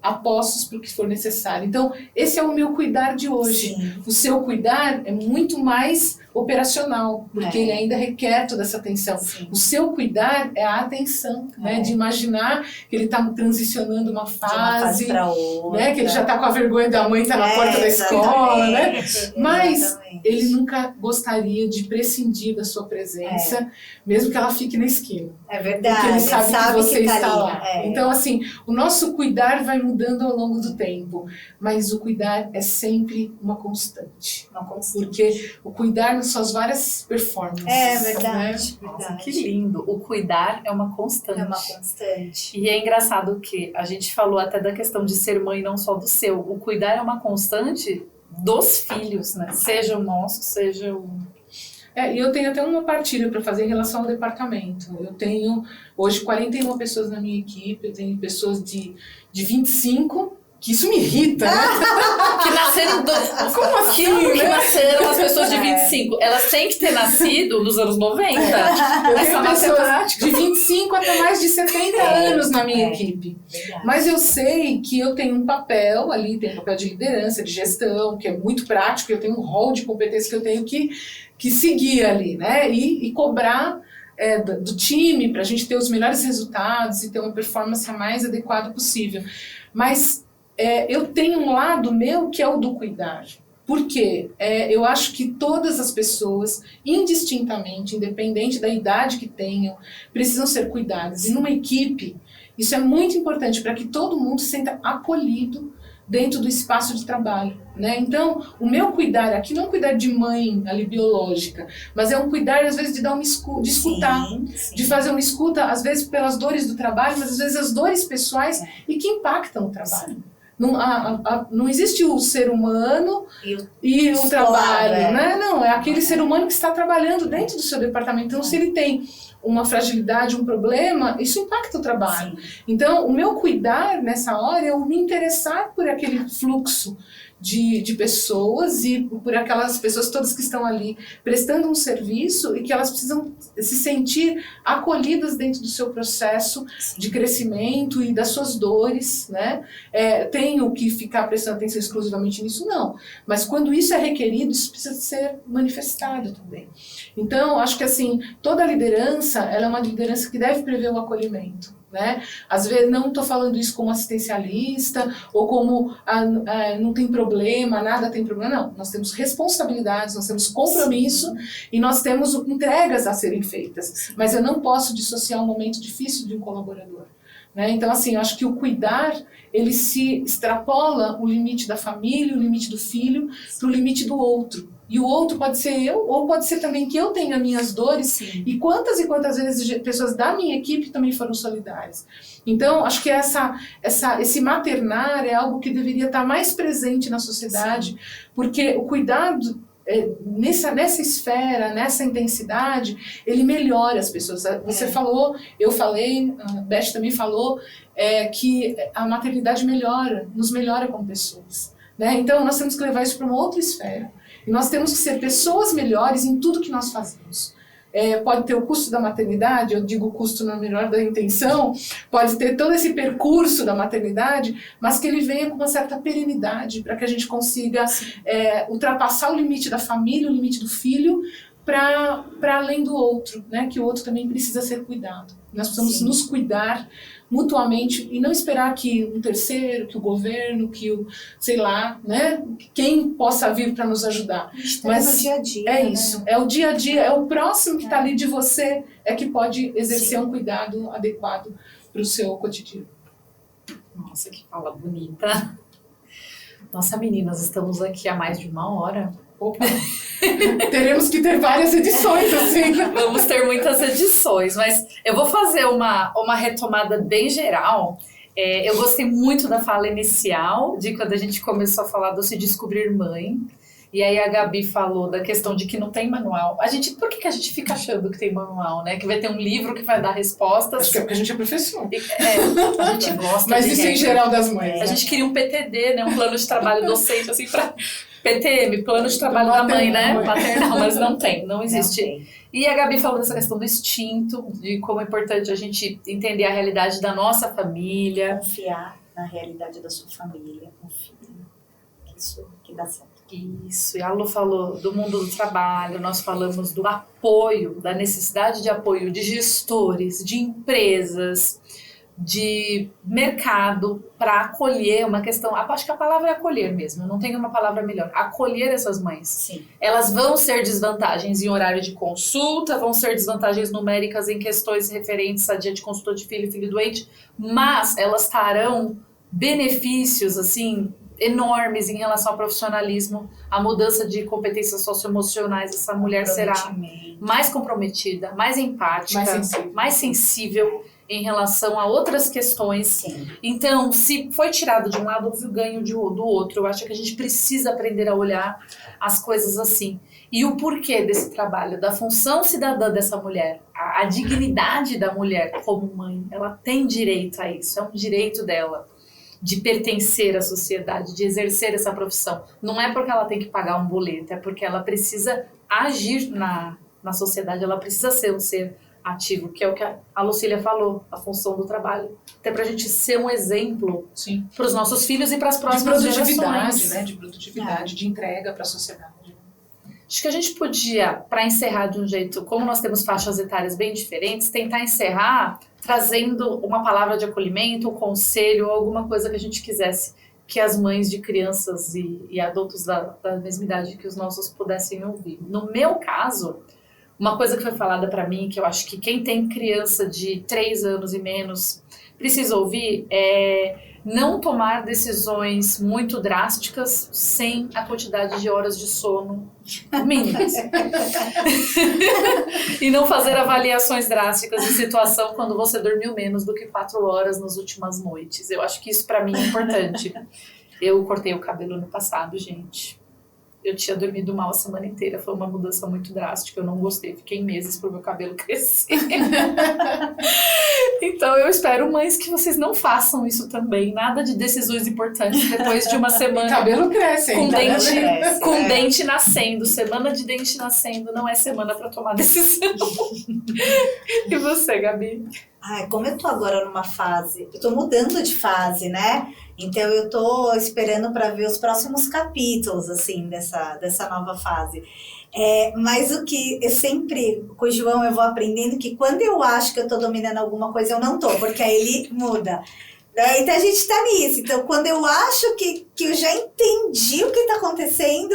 S2: a postos para o que for necessário. Então, esse é o meu cuidar de hoje. O seu cuidar é muito mais operacional, porque ele ainda requer toda essa atenção.
S3: Sim.
S2: O seu cuidar é a atenção, né? De imaginar que ele está transicionando uma fase
S3: para outra,
S2: né? Que ele já está com a vergonha da mãe, está na porta da escola, né? Mas ele nunca gostaria de prescindir da sua presença, mesmo que ela fique na esquina.
S3: É verdade.
S2: Porque ele sabe que você
S3: tá
S2: está
S3: ali,
S2: lá. Então, assim, o nosso cuidar vai mudando ao longo do tempo, mas o cuidar é sempre uma constante. Porque o cuidar nas suas várias performances.
S3: É verdade.
S2: Né?
S1: Nossa, que lindo. O cuidar é uma constante.
S3: É uma constante.
S1: E é engraçado que a gente falou até da questão de ser mãe, não só do seu. O cuidar é uma constante dos filhos, né? Seja o nosso, seja o...
S2: E eu tenho até uma partilha para fazer em relação ao departamento. Eu tenho hoje 41 pessoas na minha equipe, eu tenho pessoas de 25, que isso me irrita, né?
S1: Que nasceram
S2: Como assim,
S1: que
S2: né?
S1: nasceram as pessoas de 25. Elas têm que ter nascido nos anos 90.
S2: Eu
S1: Essa
S2: tenho pessoas de 25 até mais de 70 anos na minha equipe.
S3: Verdade.
S2: Mas eu sei que eu tenho um papel ali, tenho um papel de liderança, de gestão, que é muito prático, eu tenho um rol de competências que eu tenho que seguir ali, né? E cobrar do time para a gente ter os melhores resultados e ter uma performance a mais adequada possível. Mas eu tenho um lado meu que é o do cuidar. Por quê? Eu acho que todas as pessoas, indistintamente, independente da idade que tenham, precisam ser cuidadas. E numa equipe, isso é muito importante para que todo mundo se sinta acolhido dentro do espaço de trabalho, né? Então, o meu cuidar aqui não é um cuidar de mãe ali biológica, mas é um cuidar às vezes de dar de escutar,
S3: Sim.
S2: de fazer uma escuta às vezes pelas dores do trabalho, mas às vezes as dores pessoais e que impactam o trabalho. Não existe o ser humano e o trabalho, né? Não, é aquele ser humano que está trabalhando dentro do seu departamento. Então, se ele tem uma fragilidade, um problema, isso impacta o trabalho.
S3: Sim.
S2: Então, o meu cuidar nessa hora é eu me interessar por aquele fluxo de pessoas e por aquelas pessoas todas que estão ali prestando um serviço e que elas precisam se sentir acolhidas dentro do seu processo de crescimento e das suas dores, né? Tenho que ficar prestando atenção exclusivamente nisso? Não. Mas quando isso é requerido, isso precisa ser manifestado também. Então, acho que assim, toda liderança, ela é uma liderança que deve prever o acolhimento. Né? Às vezes não estou falando isso como assistencialista ou como não tem problema, nada tem problema, não. Nós temos responsabilidades, nós temos compromisso e nós temos entregas a serem feitas, mas eu não posso dissociar um momento difícil de um colaborador. Né? Então, assim, eu acho que o cuidar, ele se extrapola o limite da família, o limite do filho, para o limite do outro. E o outro pode ser eu, ou pode ser também que eu tenha minhas dores.
S3: Sim.
S2: E quantas vezes pessoas da minha equipe também foram solidárias. Então, acho que esse maternar é algo que deveria estar mais presente na sociedade, porque o cuidado nessa esfera, nessa intensidade, ele melhora as pessoas. Você falou, eu falei, a Beth também falou, que a maternidade nos melhora como pessoas. Né? Então, nós temos que levar isso para uma outra esfera. E nós temos que ser pessoas melhores em tudo que nós fazemos. Pode ter o custo da maternidade, eu digo custo na melhor da intenção, pode ter todo esse percurso da maternidade, mas que ele venha com uma certa perenidade, para que a gente consiga ultrapassar o limite da família, o limite do filho, para além do outro, né? Que o outro também precisa ser cuidado. Nós precisamos nos cuidar mutuamente e não esperar que um terceiro, que o governo, que o, sei lá, né, quem possa vir para nos ajudar.
S3: Mas no dia a dia,
S2: isso,
S3: né?
S2: é o dia a dia, é o próximo que está ali de você, que pode exercer um cuidado adequado para o seu cotidiano.
S1: Nossa, que fala bonita. Nossa, meninas, estamos aqui há mais de 1 hora.
S2: Opa. Teremos que ter várias edições, assim.
S1: Vamos ter muitas edições, mas eu vou fazer uma retomada bem geral. Eu gostei muito da fala inicial, de quando a gente começou a falar do se descobrir mãe. E aí a Gabi falou da questão de que não tem manual. Por que a gente fica achando que tem manual, né? Que vai ter um livro que vai dar respostas.
S2: Acho que é porque a gente é professor.
S1: A gente gosta.
S2: Mas isso em geral das mães.
S1: A gente queria um PTD, né? Um plano de trabalho docente, assim, para PTM, plano de trabalho da mãe, né? Maternal, mas não existe. E a Gabi falou dessa questão do instinto, de como é importante a gente entender a realidade da nossa família.
S3: Confiar na realidade da sua família, confia. Isso que dá certo.
S1: Isso, e a Lu falou do mundo do trabalho, nós falamos do apoio, da necessidade de apoio de gestores, de empresas, de mercado para acolher uma questão, acho que a palavra é acolher mesmo, não tem uma palavra melhor, acolher essas mães.
S3: Sim.
S1: Elas vão ser desvantagens em horário de consulta, vão ser desvantagens numéricas em questões referentes a dia de consulta de filho doente, mas elas terão benefícios, assim, enormes em relação ao profissionalismo, a mudança de competências socioemocionais. Essa mulher será mais comprometida, mais empática, mais sensível em relação a outras questões.
S3: Sim.
S1: Então, se foi tirado de um lado, houve o ganho do outro. Eu acho que a gente precisa aprender a olhar as coisas assim. E o porquê desse trabalho, da função cidadã dessa mulher, a dignidade da mulher como mãe, ela tem direito a isso, é um direito dela de pertencer à sociedade, de exercer essa profissão. Não é porque ela tem que pagar um boleto, é porque ela precisa agir na sociedade, ela precisa ser um ser ativo, que é o que a Lucília falou, a função do trabalho. Até pra gente ser um exemplo para os nossos filhos e para as próximas gerações.
S2: Né? De produtividade, de entrega para a sociedade.
S1: Acho que a gente podia, para encerrar de um jeito, como nós temos faixas etárias bem diferentes, tentar encerrar trazendo uma palavra de acolhimento, um conselho, ou alguma coisa que a gente quisesse que as mães de crianças e adultos da mesma idade que os nossos pudessem ouvir. No meu caso, uma coisa que foi falada para mim, que eu acho que quem tem criança de 3 anos e menos precisa ouvir, é não tomar decisões muito drásticas sem a quantidade de horas de sono mínimas. E não fazer avaliações drásticas de situação quando você dormiu menos do que 4 horas nas últimas noites. Eu acho que isso para mim é importante. Eu cortei o cabelo no passado, gente. Eu tinha dormido mal a semana inteira, foi uma mudança muito drástica, eu não gostei, fiquei meses pro meu cabelo crescer. Então eu espero, mães, que vocês não façam isso também, nada de decisões importantes depois de uma semana.
S2: O cabelo cresce,
S1: com dente nascendo, semana de dente nascendo não é semana para tomar decisão. E você, Gabi?
S3: Como eu tô agora numa fase, eu tô mudando de fase, né? Então eu tô esperando para ver os próximos capítulos, assim, dessa nova fase. Mas o que eu sempre, com o João, eu vou aprendendo que quando eu acho que eu tô dominando alguma coisa, eu não tô, porque aí ele muda. Então a gente tá nisso. Então quando eu acho que eu já entendi o que tá acontecendo,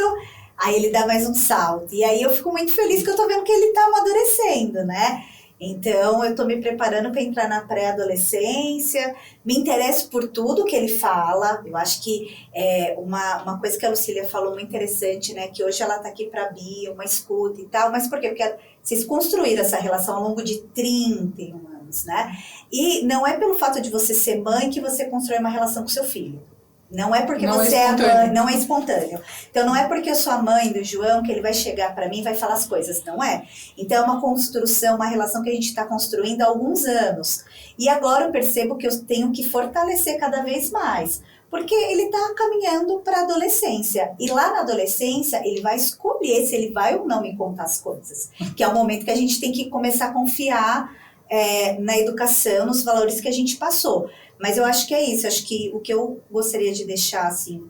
S3: aí ele dá mais um salto. E aí eu fico muito feliz que eu tô vendo que ele tá amadurecendo, né? Então, eu estou me preparando para entrar na pré-adolescência, me interesso por tudo que ele fala. Eu acho que uma coisa que a Lucília falou muito interessante, né? Que hoje ela está aqui para a Bia, uma escuta e tal. Mas por quê? Porque vocês construíram essa relação ao longo de 31 anos, né? E não é pelo fato de você ser mãe que você constrói uma relação com seu filho. Não é porque você é a mãe, não é espontâneo. Então, não é porque eu sou a mãe do João que ele vai chegar para mim e vai falar as coisas, não é? Então, é uma construção, uma relação que a gente está construindo há alguns anos. E agora eu percebo que eu tenho que fortalecer cada vez mais. Porque ele está caminhando para a adolescência. E lá na adolescência, ele vai escolher se ele vai ou não me contar as coisas. Que é o momento que a gente tem que começar a confiar na educação, nos valores que a gente passou. Mas eu acho que é isso, acho que o que eu gostaria de deixar, assim,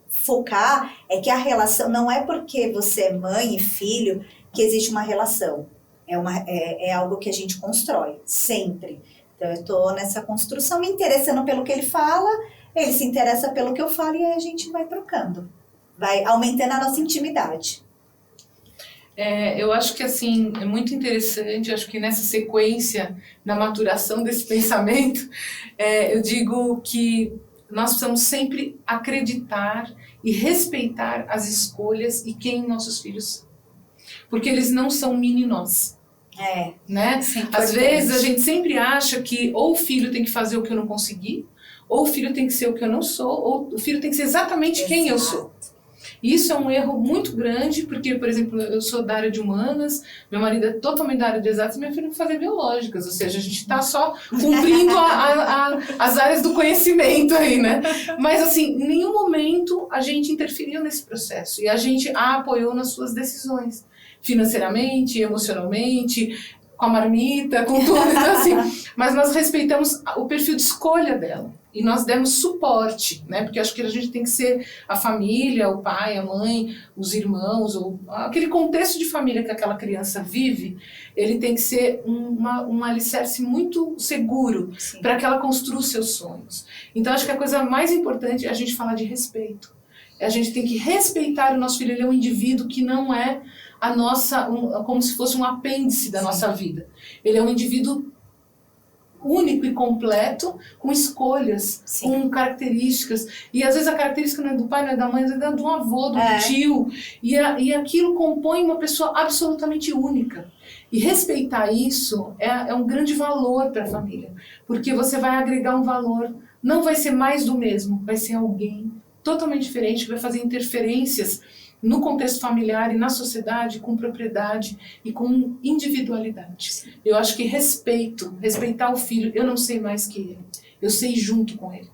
S3: focar é que a relação, não é porque você é mãe e filho que existe uma relação, é algo que a gente constrói, sempre. Então eu estou nessa construção, me interessando pelo que ele fala, ele se interessa pelo que eu falo e aí a gente vai trocando, vai aumentando a nossa intimidade.
S2: Eu acho que assim, é muito interessante, acho que nessa sequência, na maturação desse pensamento, eu digo que nós precisamos sempre acreditar e respeitar as escolhas e quem nossos filhos são. Porque eles não são mini nós. Né? Às vezes a gente sempre acha que ou o filho tem que fazer o que eu não consegui, ou o filho tem que ser o que eu não sou, ou o filho tem que ser exatamente quem eu sou. Isso é um erro muito grande, porque, por exemplo, eu sou da área de humanas, meu marido é totalmente da área de exatas e minha filha vai fazer biológicas, ou seja, a gente está só cumprindo as áreas do conhecimento aí, né? Mas, assim, em nenhum momento a gente interferiu nesse processo e a gente a apoiou nas suas decisões, financeiramente, emocionalmente, com a marmita, com tudo, então assim, mas nós respeitamos o perfil de escolha dela e nós demos suporte, né? Porque acho que a gente tem que ser a família, o pai, a mãe, os irmãos, ou aquele contexto de família que aquela criança vive, ele tem que ser um alicerce muito seguro para que ela construa os seus sonhos. Então acho que a coisa mais importante é a gente falar de respeito. A gente tem que respeitar o nosso filho, ele é um indivíduo que não é a nossa, como se fosse um apêndice da nossa vida. Ele é um indivíduo único e completo, com escolhas, com características. E às vezes a característica não é do pai, não é da mãe, é do avô, do tio. E aquilo compõe uma pessoa absolutamente única. E respeitar isso é um grande valor para a família. Porque você vai agregar um valor, não vai ser mais do mesmo, vai ser alguém totalmente diferente, que vai fazer interferências no contexto familiar e na sociedade com propriedade e com individualidade. Eu acho que respeitar o filho, eu não sei mais que ele, eu sei junto com ele.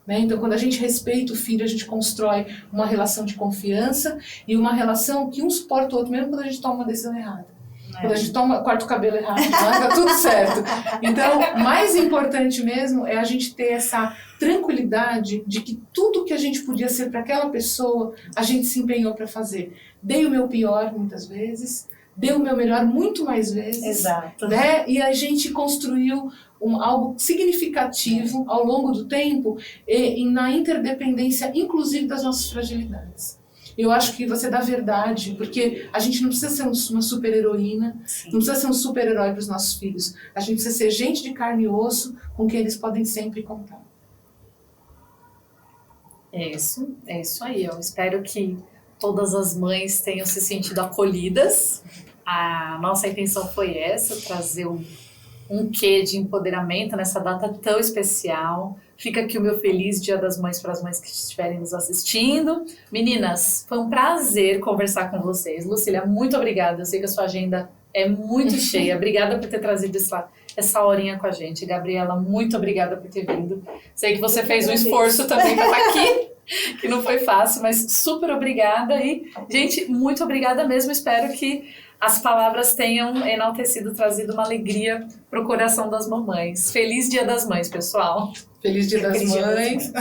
S2: Né? Então, quando a gente respeita o filho, a gente constrói uma relação de confiança e uma relação que um suporta o outro, mesmo quando a gente toma uma decisão errada. Quando a gente corta o cabelo errado, tá tudo certo. Então, mais importante mesmo é a gente ter essa tranquilidade de que tudo que a gente podia ser para aquela pessoa, a gente se empenhou para fazer. Dei o meu pior muitas vezes, dei o meu melhor muito mais vezes.
S3: Exato.
S2: Né? E a gente construiu algo significativo ao longo do tempo e na interdependência, inclusive das nossas fragilidades. Eu acho que você dá verdade, porque a gente não precisa ser uma super-heroína, não precisa ser um super-herói para os nossos filhos. A gente precisa ser gente de carne e osso com quem eles podem sempre contar.
S1: É isso aí. Eu espero que todas as mães tenham se sentido acolhidas. A nossa intenção foi essa, trazer um quê de empoderamento nessa data tão especial. Fica aqui o meu feliz Dia das Mães para as mães que estiverem nos assistindo. Meninas, foi um prazer conversar com vocês. Lucília, muito obrigada. Eu sei que a sua agenda é muito cheia. Obrigada por ter trazido essa horinha com a gente. Gabriela, muito obrigada por ter vindo. Sei que você fez um esforço também para estar aqui, que não foi fácil, mas super obrigada. E, gente, muito obrigada mesmo. Espero que as palavras tenham enaltecido, trazido uma alegria para o coração das mamães. Feliz Dia das Mães, pessoal!
S2: Feliz Dia das Mães!